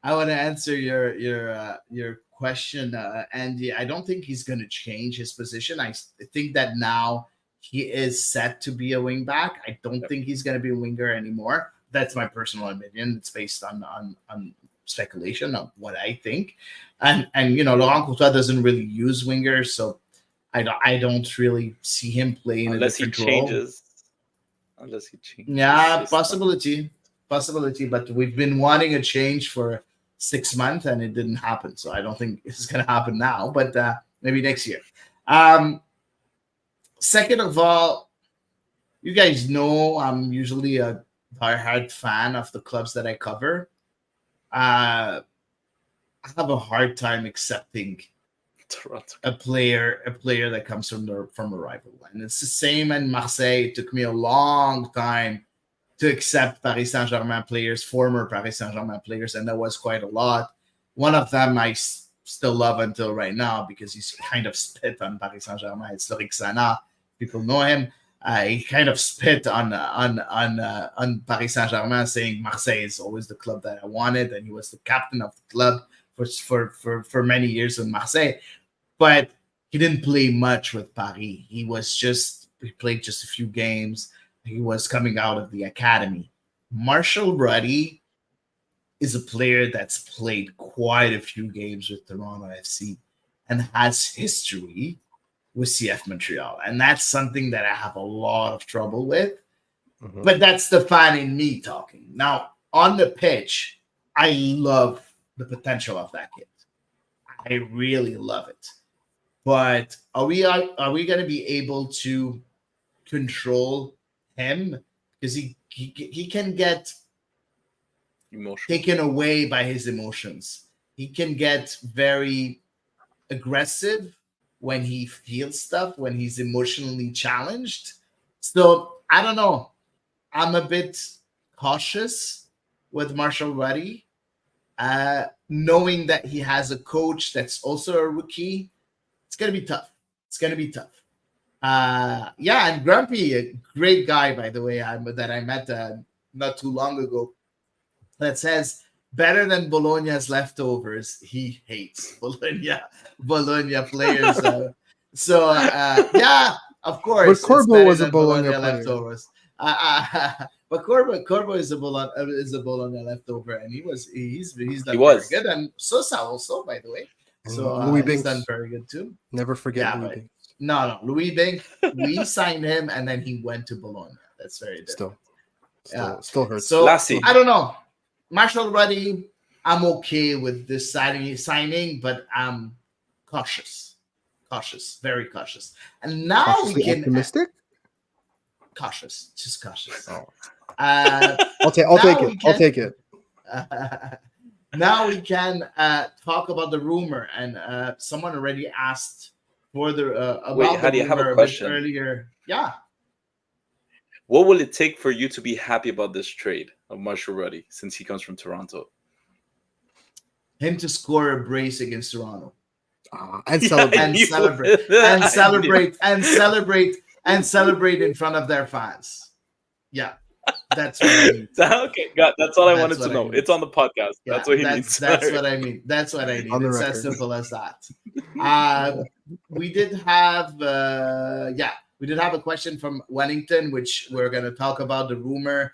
I want to answer your question, Andy. I don't think he's going to change his position. Think that now he is set to be a wing back. I don't Yep. think he's going to be a winger anymore. That's my personal opinion. It's based on speculation of what I think, and Laurent Courtois doesn't really use wingers, so I don't really see him playing a Unless he different role. changes. Unless he changes Yeah, his style. possibility. But we've been wanting a change for 6 months and it didn't happen. So I don't think it's gonna happen now. But maybe next year. Um, Second of all, you guys know I'm usually a diehard fan of the clubs that I cover. I have a hard time accepting Toronto. a player that comes from a rival, and it's the same in Marseille. It took me a long time to accept Paris Saint Germain players, former Paris Saint Germain players, and that was quite a lot. One of them I still love until right now because he's kind of spit on Paris Saint Germain. It's Lorik Sana. People know him. He kind of spit on Paris Saint Germain, saying Marseille is always the club that I wanted, and he was the captain of the club for many years in Marseille. But he didn't play much with Paris. He played just a few games. He was coming out of the academy. Marshall Ruddy is a player that's played quite a few games with Toronto FC and has history with CF Montreal. And that's something that I have a lot of trouble with. Mhm. But that's the fan in me talking. Now, on the pitch, I love the potential of that kid. I really love it. But are we going to be able to control him? Because he can get Emotional. taken away by his emotions. He can get very aggressive when he feels stuff, when he's emotionally challenged. So I don't know. I'm a bit cautious with Marshall Ruddy, knowing that he has a coach that's also a rookie. It's gonna be tough. It's gonna be tough. Yeah, and Grumpy, a great guy, by the way, that I met not too long ago, that says better than Bologna's leftovers. He hates Bologna players. Yeah, of But course, it's Corbo better was a than Bologna Bologna player. leftovers. But Corbo is a Bologna leftover, and he's He done very was. good, and Sosa also, by the way. So And Louis he's done Binks. very good too. Never forget Yeah, Louis but Binks. no, Louis Bink, we signed him, and then he went to Bologna. That's very different. Still, Yeah. still hurts. So Lassie. I don't know. Marshall Ruddy, I'm okay with this signing, but I'm cautious, very cautious. And now we Cautiously can optimistic. cautious, just cautious. Oh, Uh, I'll take now it. we I'll can take it. Now we can talk about the rumor, and someone already asked for the Wait, about how the do you have a rumor a bit question? earlier. Yeah, What will it take for you to be happy about this trade of Marshall Ruddy since he comes from Toronto? him to score a brace against Toronto And Yeah, I celebrate. and knew celebrate it. and I knew. celebrate and celebrate and celebrate in front of their fans. Yeah, that's what I need. Okay, God, that's all I That's wanted to what I know. need. It's on the podcast. Yeah, That's what he that's needs. that's what I mean. That's what I On need. the It's as record. simple as that. Uh, we did have we did have a question from Wellington, which we're going to talk about the rumor.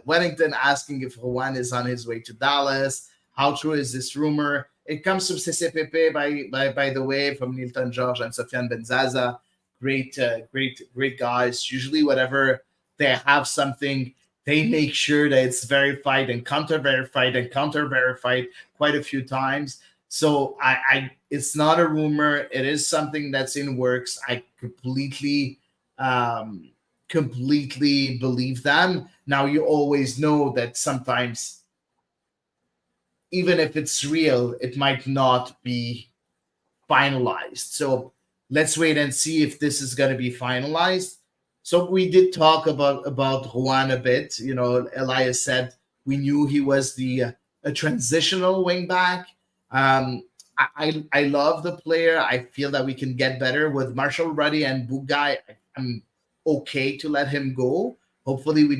Wellington asking if Juan is on his way to Dallas. How true is this rumor? It comes from CCPP, by the way, from Nilton George and Sofiane Benzaza. Great guys. Usually, whatever they have something, they make sure that it's verified and counter verified quite a few times. So it's not a rumor. It is something that's in works. I um, completely believe them. Now you always know that sometimes, even if it's real, it might not be finalized. So let's wait and see if this is going to be finalized. So we did talk about Juan a bit. You know, Elias said we knew he was the a transitional wing back. Um, I love the player. I feel that we can get better with Marshall Ruddy and Bugai. I'm okay to let him go. Hopefully, we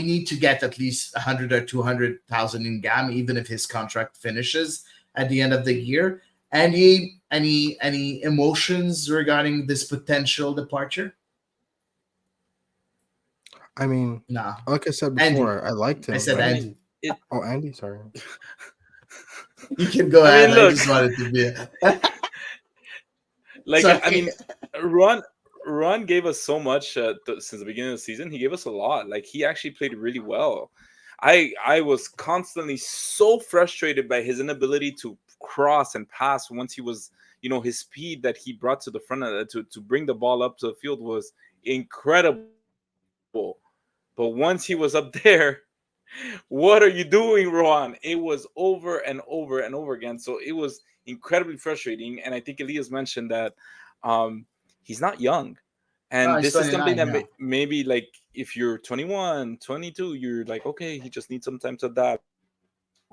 need to get at least 100 or 200,000 in GAM, even if his contract finishes at the end of the year. Any emotions regarding this potential departure? I mean, Nah. like I said Andy. before, I liked I him, said I but mean, Andy. it. oh, Andy, sorry. You can go I mean, ahead. I look, just wanted to be like I sorry. mean, Ron gave us so much since the beginning of the season. He gave us a lot. Like he actually played really well. I was constantly so frustrated by his inability to cross and pass once he was, his speed that he brought to the front of to bring the ball up to the field was incredible. But once he was up there, what are you doing, Rohan? It was over and over and over again. So it was incredibly frustrating. And I think Elias mentioned that um, he's not young. No, And it's this is something 29. that Yeah. maybe like if you're 21, 22, you're like, okay, he just needs some time to adapt.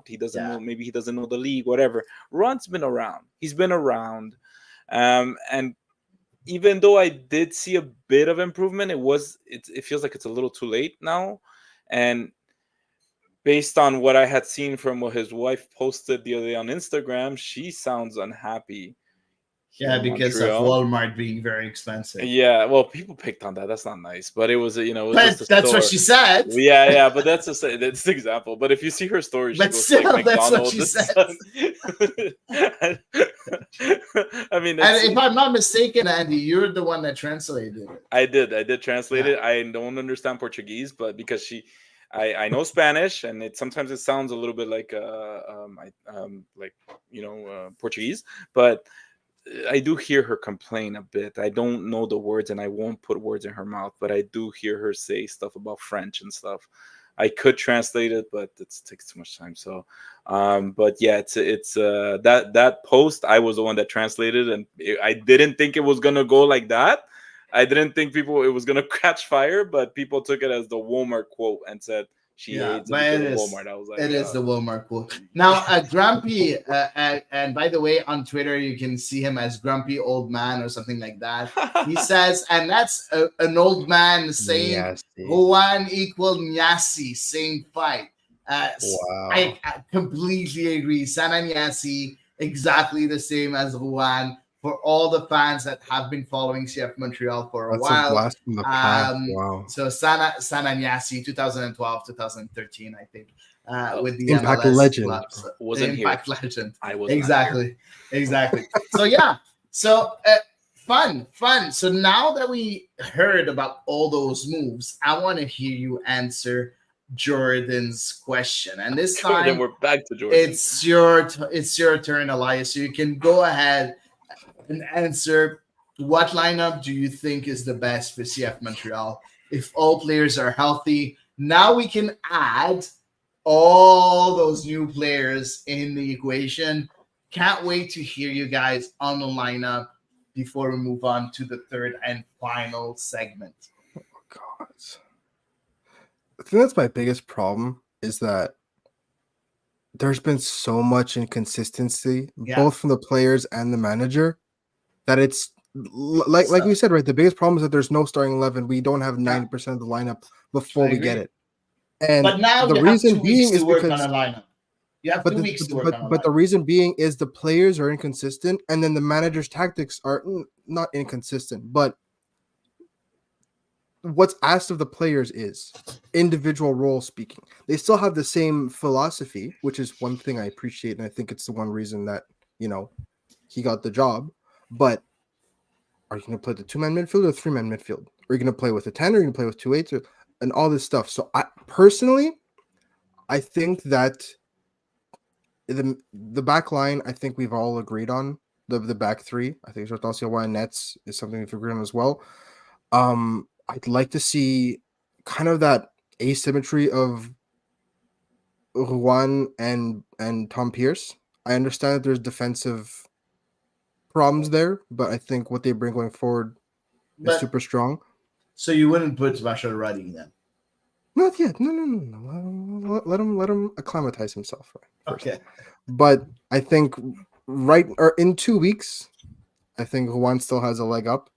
He doesn't know, maybe he doesn't know the league, whatever. Ron's been around. He's been around. And even though I did see a bit of improvement, it feels like it's a little too late now. And based on what I had seen from what his wife posted the other day on Instagram, she sounds unhappy here Yeah, in because of Montreal. Walmart being very expensive. Yeah, well, people picked on that. That's not nice, but it was it was just But a that's what store. she said. Yeah, but that's the example. But if you see her story, she But goes to like still, that's what McDonald's she and said. stuff. I mean, And it's if I'm not mistaken, Andy, you're the one that translated it. I did translate Yeah. it. I don't understand Portuguese, but because I know Spanish, and sometimes it sounds a little bit like like Portuguese, but I do hear her complain a bit. I don't know the words, and I won't put words in her mouth, but I do hear her say stuff about French and stuff. I could translate it, but it takes too much time. So, but yeah, it's that post. I was the one that translated, and I didn't think it was gonna go like that. I didn't think it was gonna catch fire, but people took it as the Walmart quote and said she Yeah, hates it but because of Walmart. I was like, it is the Walmart quote. Now, Grumpy, and by the way, on Twitter you can see him as Grumpy Old Man or something like that. He says, and that's an old man saying Yes. Juan equal Nyasi, same fight. Wow. I completely agree. Sana Nyasi, exactly the same as Juan. For all the fans that have been following CF Montreal for a That's a while, blast from the past. um, Wow. so Sana Nyasi, 2012, 2013, I think, with the Impact MLS legend. clubs. Wasn't here. Impact legend. I was not here. Exactly. So yeah. So fun. So now that we heard about all those moves, I want to hear you answer Jordan's question. And this Jordan, time we're back to Jordan. it's your turn, Elias. So you can go ahead and answer. What lineup do you think is the best for CF Montreal if all players are healthy? Now we can add all those new players in the equation. Can't wait to hear you guys on the lineup before we move on to the third and final segment. God. I think that's my biggest problem is that there's been so much inconsistency, Yeah. both from the players and the manager, that it's like we said, right? The biggest problem is that there's no starting 11. We don't have 90% of the lineup before I we get agree. it. And But now the you have reason 2 weeks being to is work on because a lineup. You have but 2 weeks to work on a but the lineup. reason being is the players are inconsistent, and then the manager's tactics are not inconsistent, but what's asked of the players is individual role speaking. They still have the same philosophy, which is one thing I appreciate, and I think it's the one reason that he got the job. But are you going to play the 2-man midfield or 3-man midfield? Are you going to play with a 10 or are you going to play with 2 8s and all this stuff? So I think that the back line, I think we've all agreed on the back three. I think Jordan and Nets is something we've agreed on as well. I'd like to see kind of that asymmetry of Juan and Tom Pierce. I understand that there's defensive problems there, but I think what they bring going forward is But super strong. so you wouldn't put Bashar Ruddy then? Not yet. No. Let him acclimatize himself first. Okay. But I think in 2 weeks, I think Juan still has a leg up.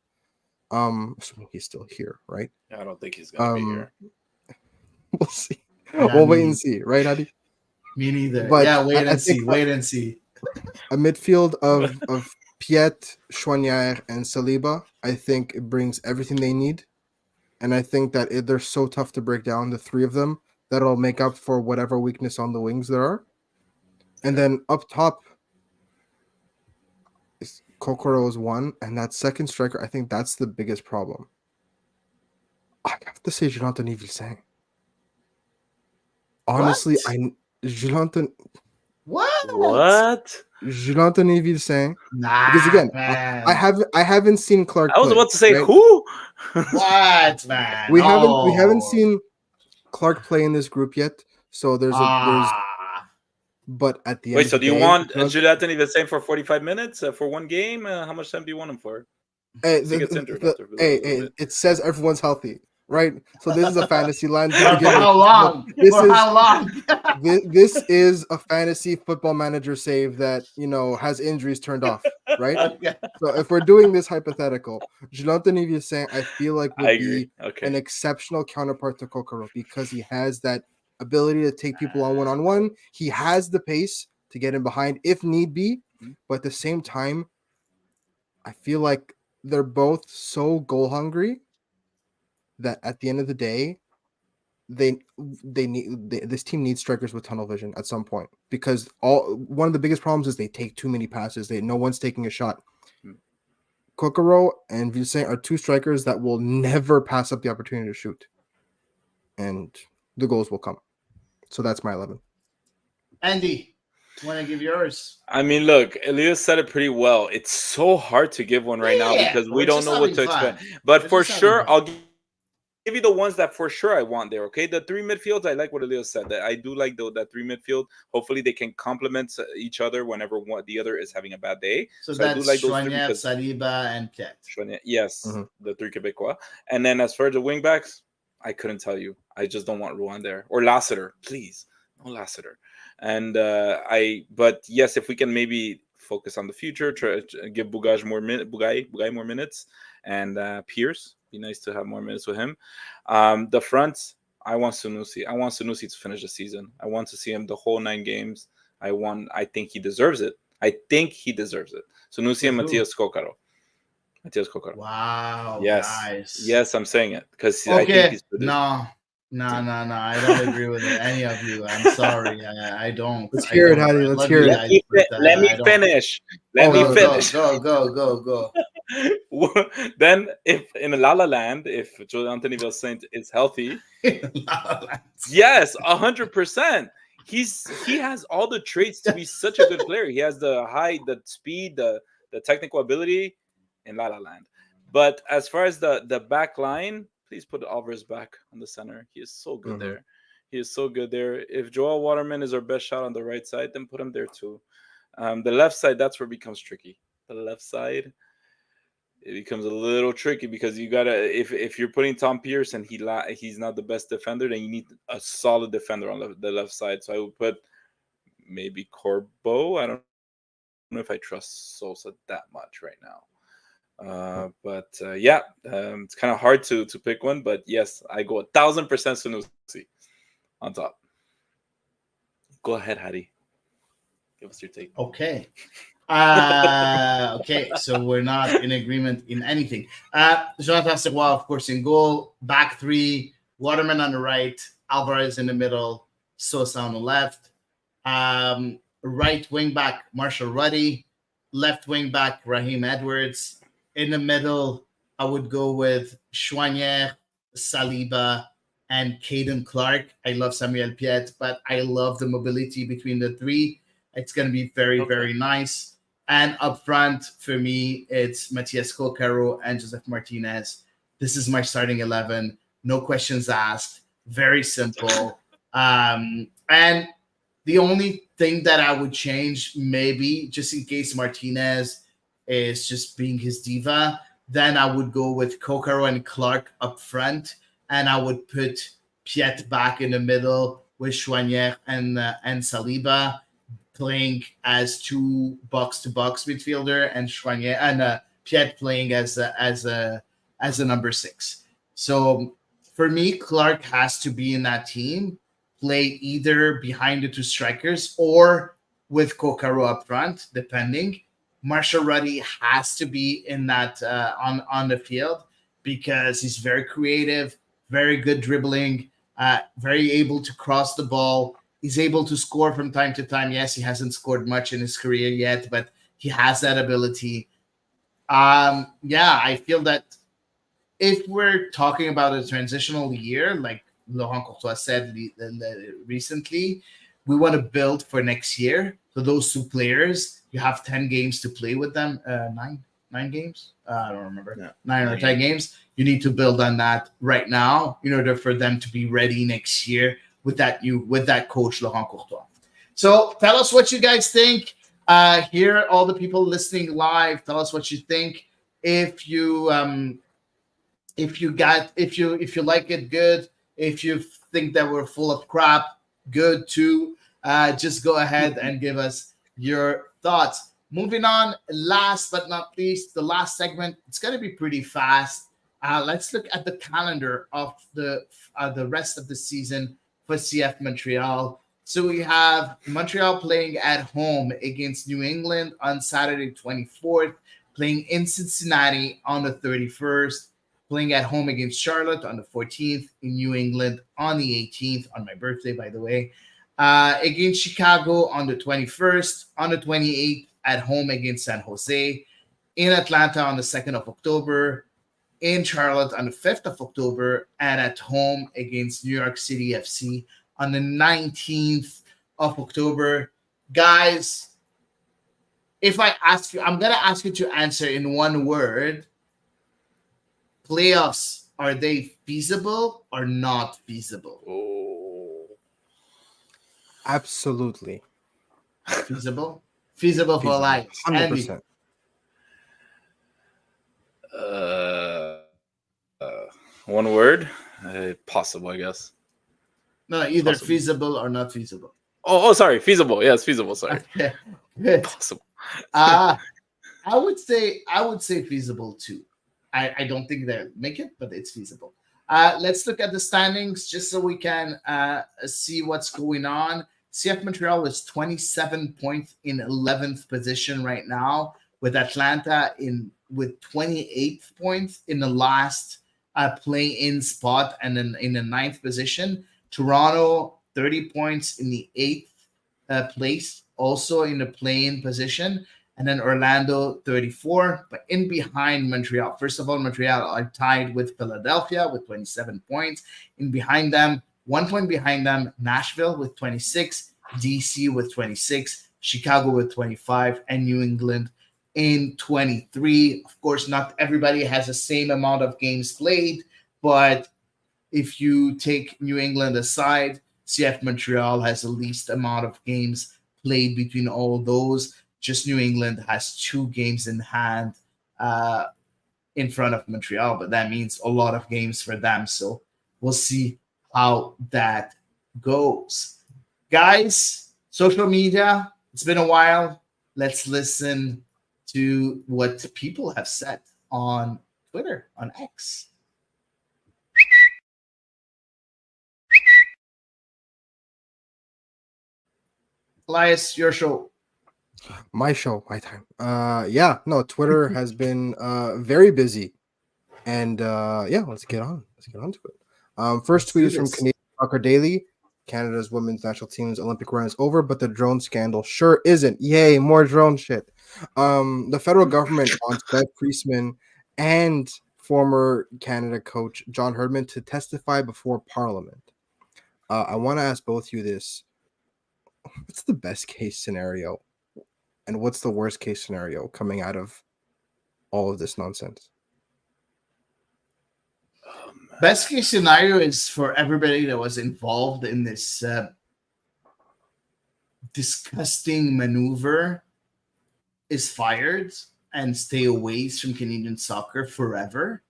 Assuming he's still here, right? I don't think he's gonna be here. We'll see. Yeah, We'll wait and see, right, Hadi? Me neither. But yeah, wait I and see. think Wait and see. a midfield of Piet, Chouanière, and Saliba, I think it brings everything they need. And I think that they're so tough to break down, the three of them, that'll make up for whatever weakness on the wings there are. And then up top, Kokoro is one, and that second striker, I think that's the biggest problem. I have to say Jonathan Yves. Honestly, Jonathan What? Yves. Nah, Because again, man. I haven't seen Clark. I was play, about to say right? who? What, man? We haven't seen Clark play in this group yet. So there's. But at the end, Wait. of So the do you day, want Julian the same for 45 minutes for one game? How much time do you want him for? It says everyone's healthy, right? So this is a fantasy land. For how long? How long? This is a fantasy football manager save that has injuries turned off, right? Okay. So if we're doing this hypothetical, Jonathan Yves, I feel like I would agree. be Okay. an exceptional counterpart to Kokoro because he has that ability to take people on one-on-one. He has the pace to get in behind if need be, but at the same time, I feel like they're both so goal hungry that at the end of the day, this team needs strikers with tunnel vision at some point because one of the biggest problems is they take too many passes. No one's taking a shot. Kokoro and Vilsaint are two strikers that will never pass up the opportunity to shoot, and the goals will come. So that's my 11. Andy, want to give yours? I mean, look, Elias said it pretty well. It's so hard to give one right now because we don't know what to expect. But for sure, I'll give you the ones that for sure I want there. Okay, the three midfields, I like what Elias said. That I do like that three midfield. Hopefully, they can complement each other whenever the other is having a bad day. So that's I do like those three Chouanière, because Saliba, and Piet. Yes, the three Quebecois. And then as far as the wing backs, I couldn't tell you. I just don't want Rouen there or Lassiter, please, no Lassiter. And but yes, if we can maybe focus on the future, try to give Bugaj Bugay more minutes, and Pierce, be nice to have more minutes with him. The front, I want Sunusi. I want Sunusi to finish the season. I want to see him the whole 9 games. I think he deserves it. Sunusi and Matias Kokaro. Wow. Yes. Guys. Yes, I'm saying it because okay. I think he's No. I don't agree with any of you. I'm sorry. I don't. Let's hear it, Hadi. Let's hear it. Let me finish. Go. Then, if in La La Land, if Anthony Vilsaint is healthy, yes, 100%. He has all the traits to be such a good player. He has the height, the speed, the technical ability in La La Land. But as far as the back line, please put Alvarez back on the center. He is so good Mhm. there. He is so good there. If Joel Waterman is our best shot on the right side, then put him there too. The left side, that's where it becomes tricky. The left side, it becomes a little tricky because you gotta if you're putting Tom Pierce and he's not the best defender, then you need a solid defender on the left side. So I would put maybe Corbeau. I don't know if I trust Sosa that much right now. But it's kind of hard to pick one. But yes, I go 1,000% Sanusi on top. Go ahead, Hattie. Give us your take. Okay. Okay, so we're not in agreement in anything. Jonathan Seguin, of course, in goal. Back three, Waterman on the right, Alvarez in the middle, Sosa on the left. Right wing back, Marshall Ruddy. Left wing back, Raheem Edwards. In the middle, I would go with Chouanier, Saliba, and Caden Clark. I love Samuel Piet, but I love the mobility between the three. It's going to be very, Okay. very nice. And up front, for me, it's Matias Cocaro and Joseph Martinez. This is my starting 11. No questions asked. Very simple. And the only thing that I would change, maybe just in case Martinez is just being his diva, then I would go with Cocaro and Clark up front, and I would put Piet back in the middle with Chouanier and Saliba playing as two box-to-box midfielder, and Chouanier and Piet playing as a number 6. So for me, Clark has to be in that team, play either behind the two strikers or with Kokaro up front, depending. Marshall Ruddy has to be in that on the field because he's very creative, very good dribbling, very able to cross the ball. He's able to score from time to time. Yes, he hasn't scored much in his career yet, but he has that ability. I feel that if we're talking about a transitional year, like Laurent Courtois said recently, we want to build for next year. So those two players, you have 10 games to play with them. Nine games? I don't remember. Yeah. 9 or 10 games. You need to build on that right now in order for them to be ready next year with that coach Laurent Courtois. So tell us what you guys think. Here, all the people listening live, tell us what you think. If you like it, good. If you think that we're full of crap, good too. Just go ahead and give us your thoughts. Moving on, last but not least, the last segment. It's going to be pretty fast. Let's look at the calendar of the rest of the season for CF Montreal. So we have Montreal playing at home against New England on Saturday 24th, playing in Cincinnati on the 31st, playing at home against Charlotte on the 14th, in New England on the 18th, on my birthday, by the way, against Chicago on the 21st, on the 28th, at home against San Jose, in Atlanta on the 2nd of October, in Charlotte on the 5th of October, and at home against New York City FC on the 19th of October. Guys, if I ask you, I'm going to ask you to answer in one word. Playoffs, are they feasible or not feasible? Oh. Absolutely. Feasible? Feasible for Elias. Andy. 100%. One word? Possible, I guess. No, either Possible. feasible or not feasible. Oh, sorry. Feasible. Yes, feasible. Sorry. Okay, good. Possible. I would say feasible too. I don't think they'll make it, but it's feasible. Let's look at the standings just so we can see what's going on. CF Montreal is 27 points in 11th position right now, with Atlanta with 28 points in the last play-in spot and then in the 9th position. Toronto 30 points in the 8th place, also in the play-in position. And then Orlando 34, but in behind Montreal. First of all, Montreal are tied with Philadelphia with 27 points. In behind them, 1 point behind them, Nashville with 26, DC with 26, Chicago with 25, and New England in 23. Of course, not everybody has the same amount of games played, But if you take New England aside, CF Montreal has the least amount of games played between all those. Just New England has 2 games in hand uh, in front of Montreal, but that means a lot of games for them. So we'll see how that goes. Guys, social media, it's been a while. Let's listen to what people have said on Twitter, on X. Elias, your show. My show, my time. Yeah, no, Twitter has been very busy. And yeah, let's get on. Let's get on to it. First Let's tweet do is from this. Canadian Soccer Daily. Canada's women's national team's Olympic run is over, but the drone scandal sure isn't. Yay, more drone shit. The federal government wants Bev Priestman and former Canada coach John Herdman to testify before Parliament. I want to ask both you this: what's the best case scenario, and what's the worst case scenario coming out of all of this nonsense? Best case scenario is for everybody that was involved in this disgusting maneuver is fired and stay away from Canadian soccer forever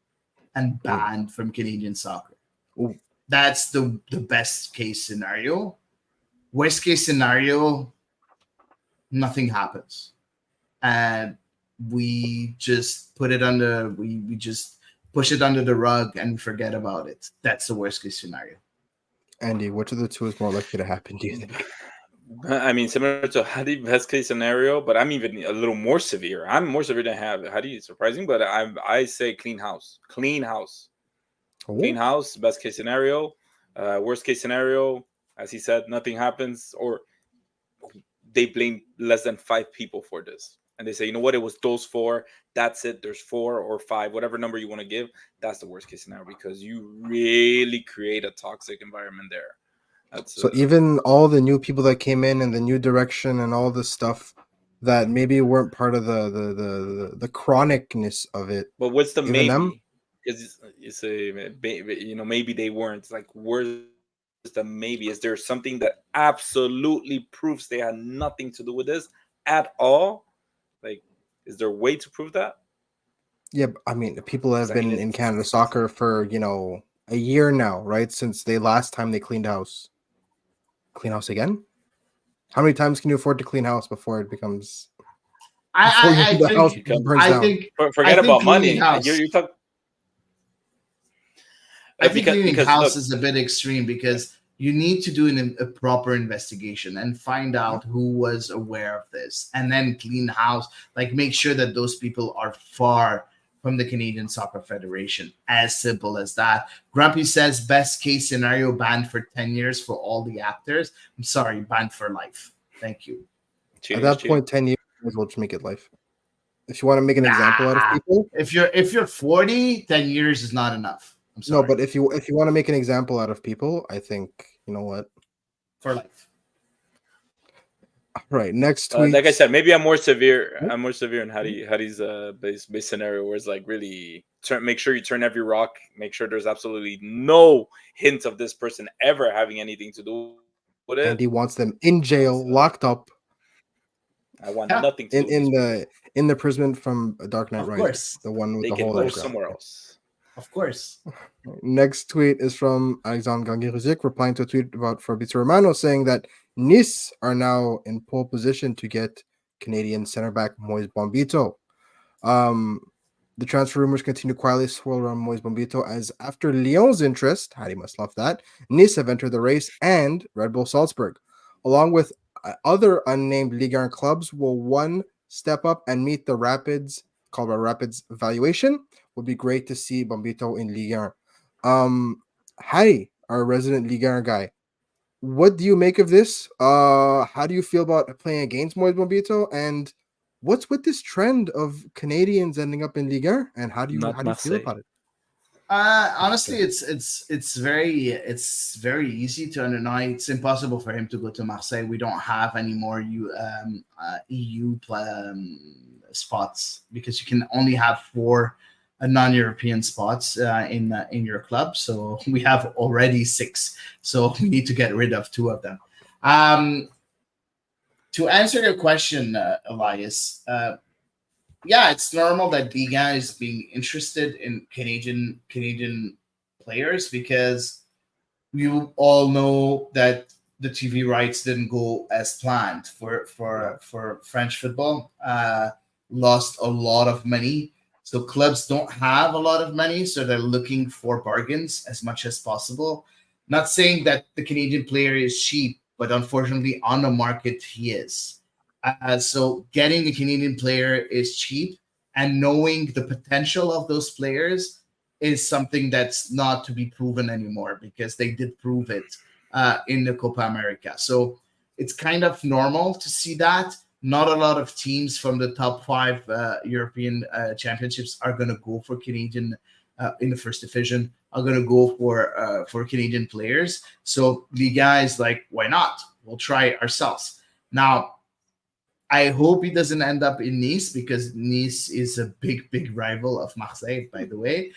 and banned from Canadian soccer. Ooh. That's the best case scenario. Worst case scenario, nothing happens. And we just put it under, we just push it under the rug and forget about it. That's the worst case scenario. Andy, which of the two is more likely to happen, do you think? I mean, similar to Hadi, best case scenario, but I'm even a little more severe. I'm more severe than Hadi. It's surprising, but I say clean house, clean house, clean house. Best case scenario. Worst case scenario, as he said, nothing happens, or they blame less than 5 people for this, and they say, you know what, it was those 4. That's it. There's 4 or 5, whatever number you want to give. That's the worst case scenario because you really create a toxic environment there. So even all the new people that came in and the new direction and all the stuff that maybe weren't part of the chronicness of it. But what's the even maybe? them? Because you say, maybe they weren't. Like, where's the maybe? Is there something that absolutely proves they had nothing to do with this at all? Like, is there a way to prove that? Yeah, I mean, people have 'Cause, I mean, been in Canada soccer for a year now, right? Since they last time they cleaned house. Clean house again? How many times can you afford to clean house before it becomes I the house think burns I down? think forget I think about cleaning money. house. You talk I think cleaning because house look, is a bit extreme because you need to do a proper investigation and find out who was aware of this, and then clean house. Like, make sure that those people are far from the Canadian Soccer Federation. As simple as that. Grumpy says best case scenario, banned for 10 years for all the actors. I'm sorry, banned for life. Thank you. At that point, 10 years, might as well just make it life. If you want to make an Nah. example out of people, If you're 40, 10 years is not enough. I'm sorry. no, but if you want to make an example out of people, I think you know what. For life. Right. Next tweet. like I said, maybe I'm more severe. I'm more severe in Hadi's base scenario, where it's like really make sure you turn every rock, make sure there's absolutely no hint of this person ever having anything to do with it. And he wants them in jail, locked up. I want nothing to do with in the prison from Dark Knight Of Rises, course. the one with they the can hole go in the ground. somewhere else. Of course. Next tweet is from Alexandre Ganguerizic replying to a tweet about Fabrizio Romano saying that Nice are now in pole position to get Canadian center back Moise Bombito. The transfer rumors continue quietly swirl around Moise Bombito as after Lyon's interest, Hattie must love that, Nice have entered the race and Red Bull Salzburg. Along with other unnamed Ligue 1 clubs will one step up and meet the Rapids, called Rapids valuation. Would be great to see Bombito in Ligue 1. Hattie, our resident Ligue 1 guy, what do you make of this? How do you feel about playing against Moise Bombito? And what's with this trend of Canadians ending up in Ligue 1? And how do you feel about it? Honestly, it's very easy to deny. It's impossible for him to go to Marseille. We don't have any more EU spots because you can only have 4 non-European spots in your club. So we have already six. So we need to get rid of two of them. Um, to answer your question, Elias, yeah, it's normal that Liga is being interested in Canadian players because you all know that the TV rights didn't go as planned for French football. Lost a lot of money, so clubs don't have a lot of money, so they're looking for bargains as much as possible. Not saying that the Canadian player is cheap, but unfortunately, on the market he is. So getting a Canadian player is cheap, and knowing the potential of those players is something that's not to be proven anymore because they did prove it in the Copa America. So it's kind of normal to see that. Not a lot of teams from the top five European championships are going to go for Canadian in the first division. Are going to go for Canadian players. So Liga is like, why not? We'll try it ourselves. Now, I hope he doesn't end up in Nice because Nice is a big rival of Marseille, by the way.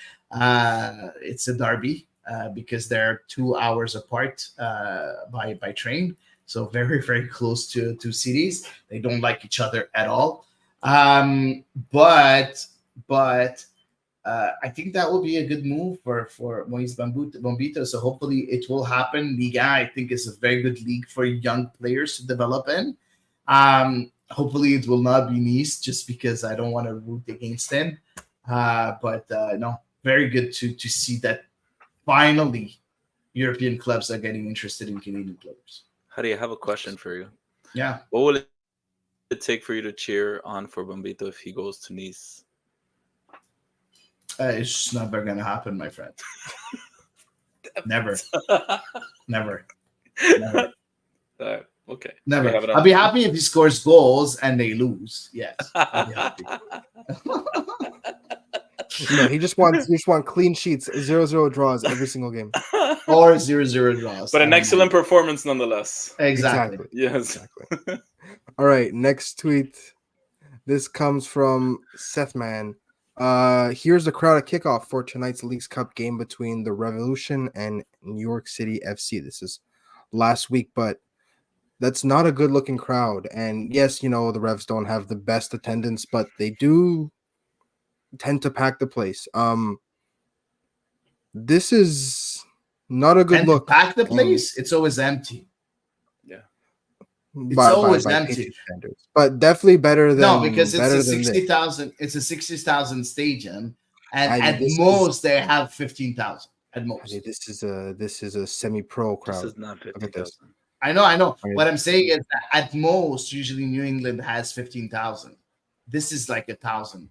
It's a derby because they're 2 hours apart by train. So very close to two cities. They don't like each other at all. Um, but but I think that will be a good move for Moise Bombito. So hopefully it will happen. Liga, I think, is a very good league for young players to develop in. Hopefully it will not be Nice just because I don't want to root against him. But no, very good to see that finally European clubs are getting interested in Canadian players. Hadi, I have a question for you. Yeah, What will it take for you to cheer on for Bombito if he goes to Nice? it's just never gonna happen, my friend. Never, never, never. Okay. We Never. have it I'll on. be happy if he scores goals and they lose. Yes, I'll be happy. No, he just want clean sheets, 0-0 draws every single game. Or 0-0 draws. But I an don't excellent mind. performance nonetheless. Exactly. Exactly. Yes. Exactly. All right, next tweet. This comes from Seth Man. Here's the crowd at kickoff for tonight's Leagues Cup game between the Revolution and New York City FC. This is last week, but that's not a good looking crowd. And yes, the Revs don't have the best attendance, but they do tend to pack the place. This is not a good And to look. pack the And place, it's always empty. Yeah. It's always by empty. Patriot standards, but definitely No, because it's a better than this. 60,000. It's a 60,000 stadium, and I at this is most they have 15,000. At most. this is a semi-pro This crowd. is not Look at this. 50,000. I know. I mean, What I'm saying is that at most, usually New England has 15,000. This is like 1,000.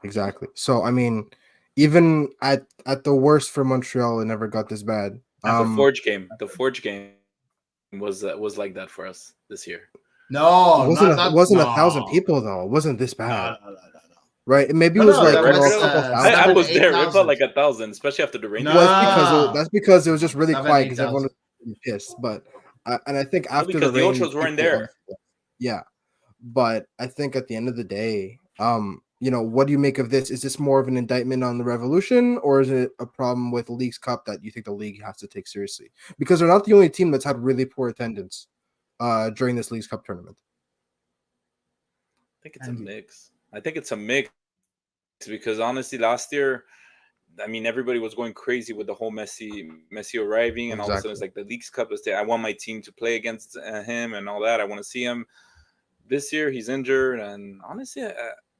exactly. So I mean, even at the worst for Montreal, it never got this bad. The Forge game was like that for us this year. No, It not wasn't 1,000 no. people though. It wasn't this bad, No. right? Maybe it No, was no, like that Right, was a couple I thousand. seven, was eight there. It felt thousand. like 1,000, especially after the Rangers game. No, That's because it was just really seven, quiet eight because everyone thousand. was really pissed. But and I think No, after the because the rain, Ochos weren't people there. yeah. But I think at the end of the day, what do you make of this? Is this more of an indictment on the Revolution, or is it a problem with League's Cup that you think the league has to take seriously? Because they're not the only team that's had really poor attendance during this League's Cup tournament. I think it's a mix. I think it's a mix because honestly, last year, I mean, everybody was going crazy with the whole Messi arriving, and all of a sudden it's Exactly. like the League's Cup is there. I want my team to play against him and all that. I want to see him. This year he's injured, and honestly,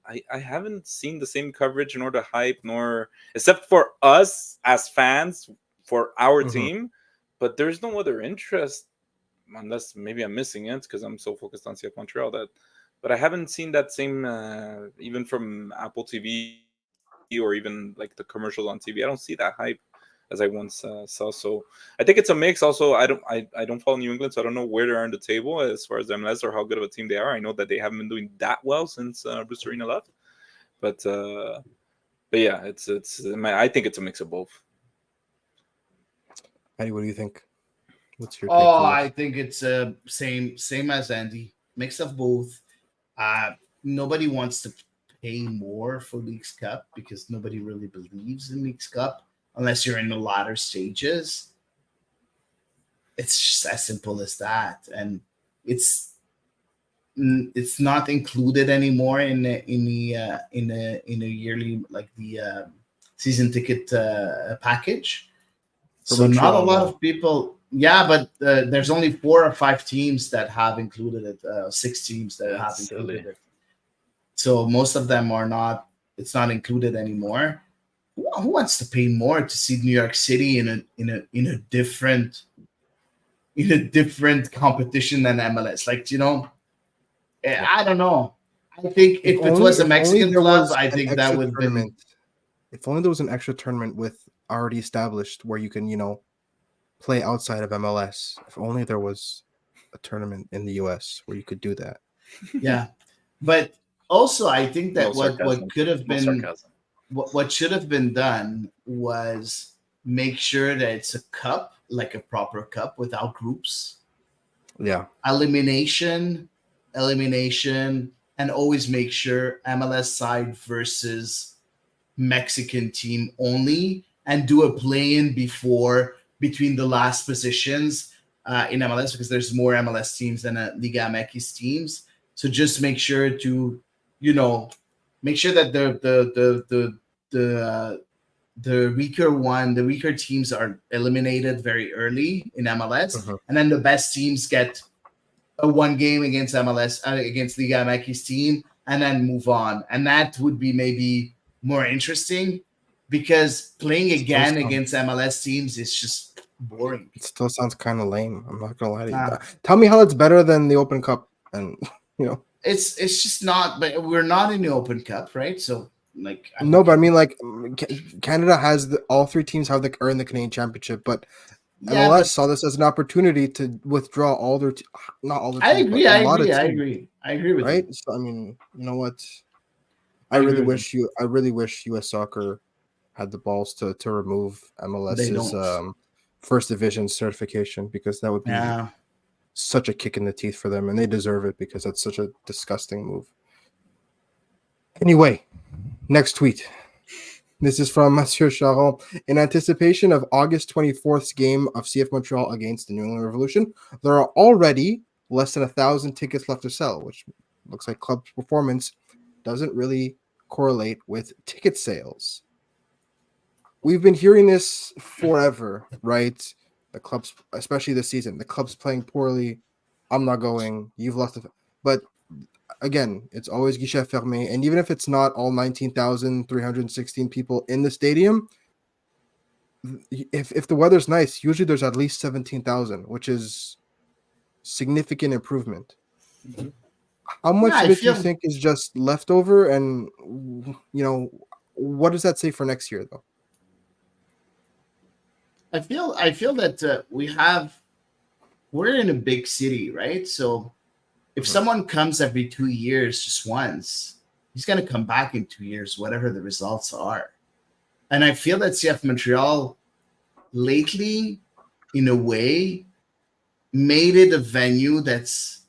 I haven't seen the same coverage nor the hype, nor except for us as fans for our Mhm. team. But there's no other interest unless maybe I'm missing it because I'm so focused on CF Montreal that. But I haven't seen that same even from Apple TV or even like the commercials on TV. I don't see that hype as I once saw. So I think it's a mix. Also, I don't follow New England, so I don't know where they are on the table as far as MLS or how good of a team they are. I know that they haven't been doing that well since Bruce Arena left, but yeah, I think it's a mix of both. Eddie, what do you think? What's your take Oh, from I this? think it's same as Andy. Mix of both. Uh, nobody wants to pay more for Leagues Cup because nobody really believes in Leagues Cup unless you're in the latter stages. It's just as simple as that, and it's it's not included anymore in a yearly like the season ticket package. For So not a Montreal, lot no. of people. Yeah, but there's only 4 or 5 teams that have included it. 6 teams that have That's silly. included it. So most of them are not. It's not included anymore. Who wants to pay more to see New York City in a different competition than MLS? Like Yeah. I don't know. I think if it was a If only Mexican there club, was I an think that extra would have been. tournament. If only there was an extra tournament with already established where you can, play outside of MLS. If only there was a tournament in the US where you could do that. Yeah, but also I think No that what sarcasm. could have No been sarcasm. what should have been done was make sure that it's a cup, like a proper cup without groups, Yeah. elimination, elimination, and always make sure MLS side versus Mexican team only, and do a play-in before between the last positions in MLS because there's more MLS teams than Liga MX teams. So just make sure to, you know, make sure that the the weaker teams are eliminated very early in MLS, Mhm. and then the best teams get a one game against MLS against Liga MX team, and then move on. And that would be maybe more interesting because playing Still again sounds against MLS teams is just boring. it still sounds kind of lame. I'm not gonna lie to you. Uh, Tell me how it's better than the Open Cup, and it's just not. But we're not in the Open Cup, right? So like, I no, think but I mean like Canada has all three teams have the earn the Canadian Championship, but yeah, MLS but saw this as an opportunity to withdraw all their not all their I teams, but agree. a I lot of agree. I teams, agree. I agree with you. right? So I mean, you know what? I agree with you. I really wish US Soccer had the balls to remove They MLS's don't. first division certification because that would be Yeah. such a kick in the teeth for them, and they deserve it because that's such a disgusting move. Anyway, next tweet. This is from Monsieur Charon. In anticipation of August 24th's game of CF Montreal against the New England Revolution, there are already less than 1,000 tickets left to sell, which looks like club performance doesn't really correlate with ticket sales. We've been hearing this forever, right? The clubs, especially this season, the club's playing poorly. I'm not going. You've lost but again, it's always guichet fermé. And even if it's not all 19,316 people in the stadium, if the weather's nice, usually there's at least 17,000, which is significant improvement. Mm-hmm. How Yeah, much I of it do you feel think is just leftover? And, what does that say for next year, though? I feel that we're in a big city, right? So if Mhm. someone comes every 2 years just once, he's gonna come back in 2 years, whatever the results are. And I feel that CF Montreal lately, in a way, made it a venue that's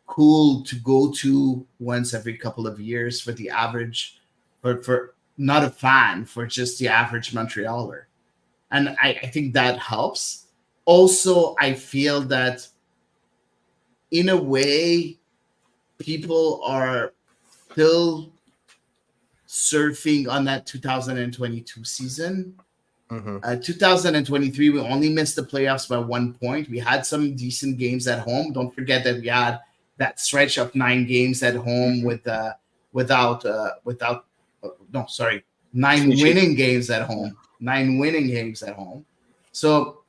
cool to go to once every couple of years for the average, for not a fan, for just the average Montrealer. And I think that helps. Also, I feel that in a way, people are still surfing on that 2022 season. Mhm. 2023, we only missed the playoffs by 1 point. We had some decent games at home. Don't forget that we had that stretch of 9 games at home with without no, sorry, Clean nine sheets. winning games at Yeah. home. 9 winning games at home. So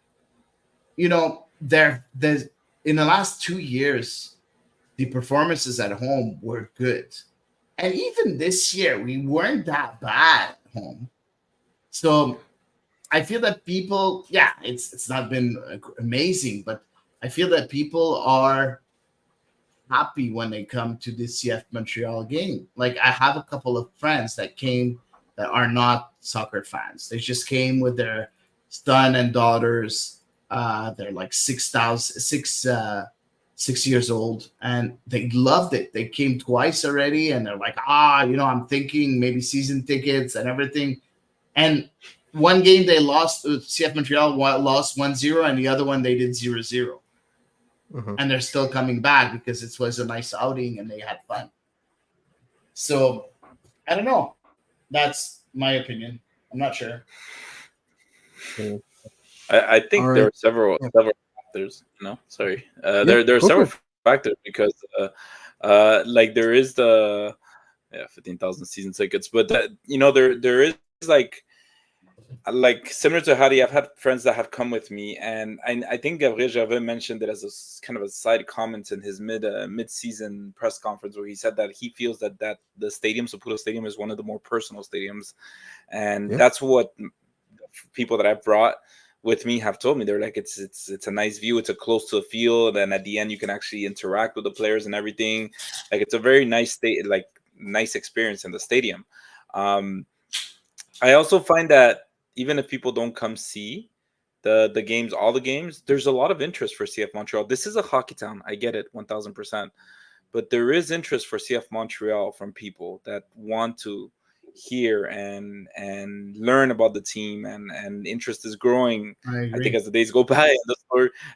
there's in the last 2 years, the performances at home were good. And even this year, we weren't that bad at home. So I feel that people, yeah, it's not been amazing, but I feel that people are happy when they come to the CF Montreal game. Like I have a couple of friends that came that are not soccer fans. They just came with their son and daughters. They're like 6,000, 6 years old, and they loved it. They came twice already, and they're like, I'm thinking maybe season tickets and everything. And one game they lost, CF Montreal lost 1-0, and the other one they did 0-0. Mhm. And they're still coming back because it was a nice outing and they had fun. So I don't know. That's my opinion. I'm not sure. Cool. I All think there right. are several Yeah. several factors. Sorry. Yeah, There are go for several it. factors because like there is the 15,000 season tickets, but that there is like similar to Hadi, I've had friends that have come with me, and I think Gabriel Gervais mentioned it as kind of a side comment in his mid season press conference where he said that he feels that the stadium, Saputo Stadium, is one of the more personal stadiums, and Yeah. that's what people that I've brought with me have told me. They're like, it's a nice view, it's a close to the field, and at the end you can actually interact with the players and everything. Like it's a very nice nice experience in the stadium. Um, I also find that even if people don't come see the games, all the games, there's a lot of interest for CF Montreal. This is a hockey town. I get it, 1,000%. But there is interest for CF Montreal from people that want to hear and learn about the team, and interest is growing. I I think agree. as the days go by,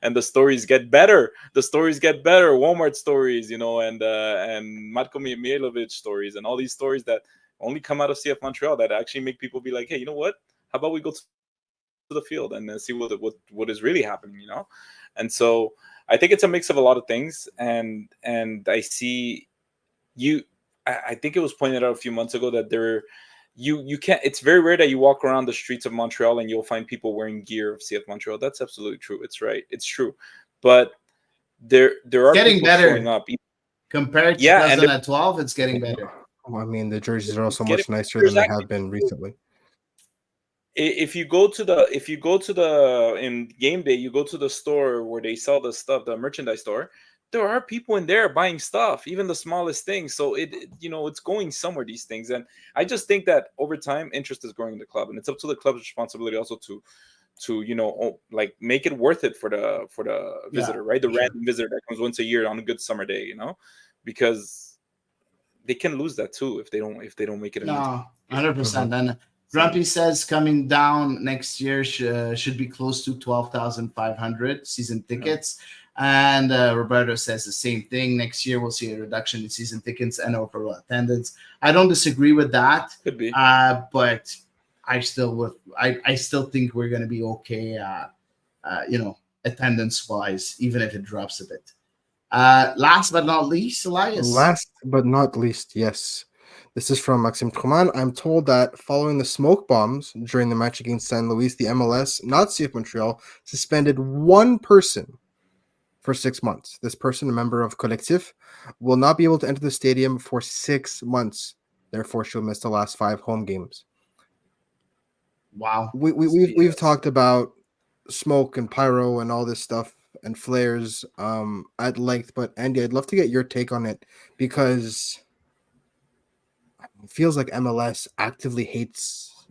and the stories get better. The stories get better. Walmart stories, and Matko Mihailovic stories, and all these stories that only come out of CF Montreal that actually make people be like, hey, you know what? How about we go to the field and see what is really happening. And so I think it's a mix of a lot of things, and I see you. I think it was pointed out a few months ago that you can't. It's very rare that you walk around the streets of Montreal and you'll find people wearing gear of CF Montreal. That's absolutely true. It's right. It's true, but there It's are getting people showing better up. compared to Yeah, and 2012. It's getting better. I mean, the jerseys are it's also getting much nicer there's than they actually have been recently. if you go to the in game day, you go to the store where they sell the stuff, the merchandise store. There are people in there buying stuff, even the smallest things. So it's going somewhere, these things. And I just think that over time interest is growing in the club, and it's up to the club's responsibility also to like make it worth it for the Yeah, visitor, right? The for sure. random visitor that comes once a year on a good summer day, because they can lose that too if they don't make it an No, Mhm. 100%. And thing. Grumpy says coming down next year should be close to 12,500 season Yeah, tickets. And Roberto says the same thing. Next year, we'll see a reduction in season tickets and overall attendance. I don't disagree with that, could be. but I still think we're going to be okay, attendance wise, even if it drops a bit. Last but not least, Elias. Last but not least, yes. This is from Maxime Truman. I'm told that following the smoke bombs during the match against San Luis, the MLS, not CF Montreal, suspended one person for 6 months. This person, a member of Collectif, will not be able to enter the stadium for 6 months. Therefore, she'll miss the last 5 home games. Wow. We've talked about smoke and pyro and all this stuff and flares at length, but Andy, I'd love to get your take on it because it feels like MLS actively hates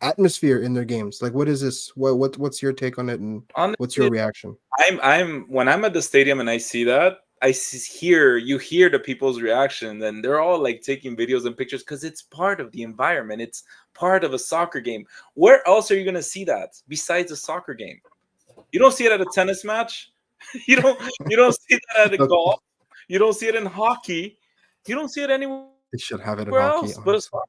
atmosphere in their games. Like, what is this? What's your take on it, and what's your Honestly, reaction? I'm when I'm at the stadium and I see that, hear the people's reaction, and they're all like taking videos and pictures because it's part of the environment. It's part of a soccer game. Where else are you gonna see that besides a soccer game? You don't see it at a tennis match. you don't you don't see that at a Look, golf. You don't see it in hockey. You don't see it anywhere they else should have but a it in soccer hockey, game. honestly.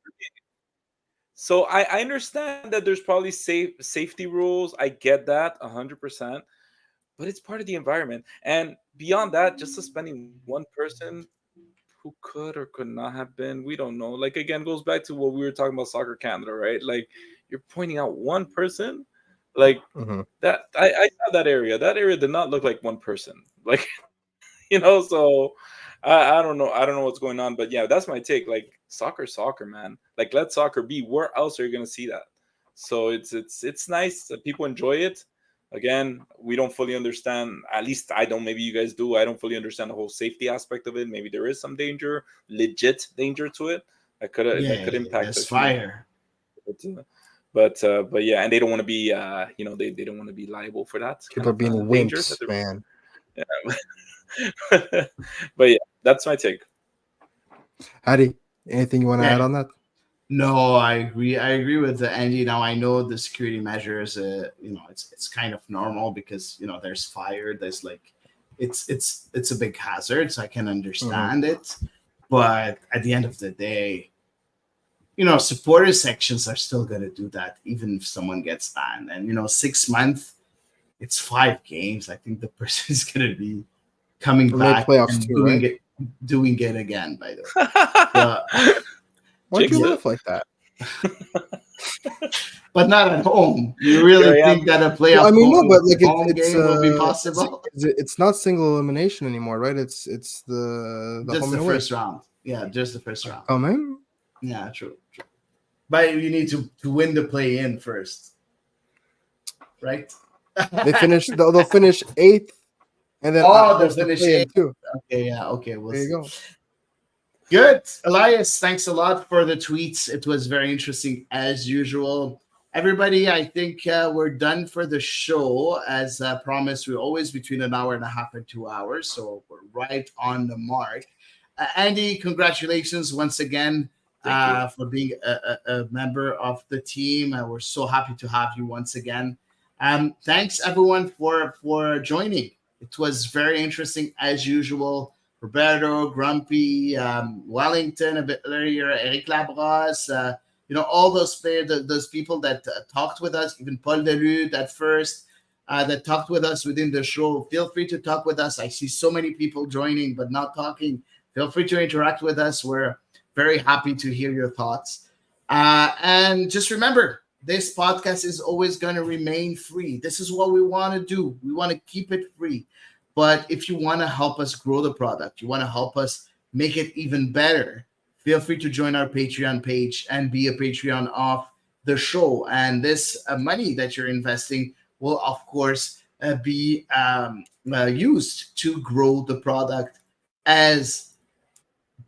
So I understand that there's probably safety rules. I get that 100%, but it's part of the environment. And beyond that, just suspending one person who could or could not have been, we don't know. Like again, goes back to what we were talking about soccer Canada, right? Like you're pointing out one person, like Hmm. that. I saw that area. That area did not look like one person. Like so I don't know. I don't know what's going on, but yeah, that's my take. Like soccer, man. Like let soccer be. Where else are you gonna see that? So it's nice that people enjoy it. Again, we don't fully understand. At least I don't. Maybe you guys do. I don't fully understand the whole safety aspect of it. Maybe there is some danger, legit danger to it. That Yeah, could impact there's the human. fire. But yeah, and they don't want to be they don't want to be liable for that kind People are of being danger that wimps, they're. man. Yeah. But yeah, that's my take. Hadi, anything you want to add Yeah. on that? No, I agree. I agree with Andy. Now I know the security measures. It's kind of normal because there's fire. There's like, it's a big hazard. So I can Mhm. understand it, but at the end of the day, supporter sections are still gonna do that even if someone gets banned. And 6 months, it's 5 games. I think the person is gonna be coming We made back playoffs and too, right? doing it again. By the way, so, Why'd you Jinx yeah, it. laugh like that? but not at home. You Here really I am. think that a Well, I playoff mean, no, but like home game will be possible? it's not single elimination anymore, right? It's the Just home the and away. first round. Yeah, just the first round. Come in. Yeah, true. But you need to win the play in first, right? They'll finish eighth, and then Oh, the host the finish play eight. in too. Okay, yeah, okay, we'll There you see. go. Good. Elias, thanks a lot for the tweets. It was very interesting as usual. Everybody, I think we're done for the show. As promised, we're always between an hour and a half and 2 hours. So we're right on the mark. Andy, congratulations once again Thank you. for being a member of the team. We're so happy to have you once again. Thanks everyone for joining. It was very interesting as usual. Roberto, Grumpy, Wellington a bit earlier, Eric Labrosse, all those players, those people that talked with us, even Paul Delude at first, that talked with us within the show. Feel free to talk with us. I see so many people joining but not talking. Feel free to interact with us. We're very happy to hear your thoughts. And just remember, this podcast is always going to remain free. This is what we want to do. We want to keep it free. But if you want to help us grow the product, you want to help us make it even better, feel free to join our Patreon page and be a Patreon of the show. And this money that you're investing will, of course, be used to grow the product as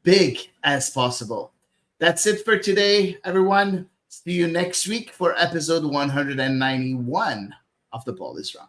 big as possible. That's it for today, everyone. See you next week for episode 191 of the Ball is Wrong.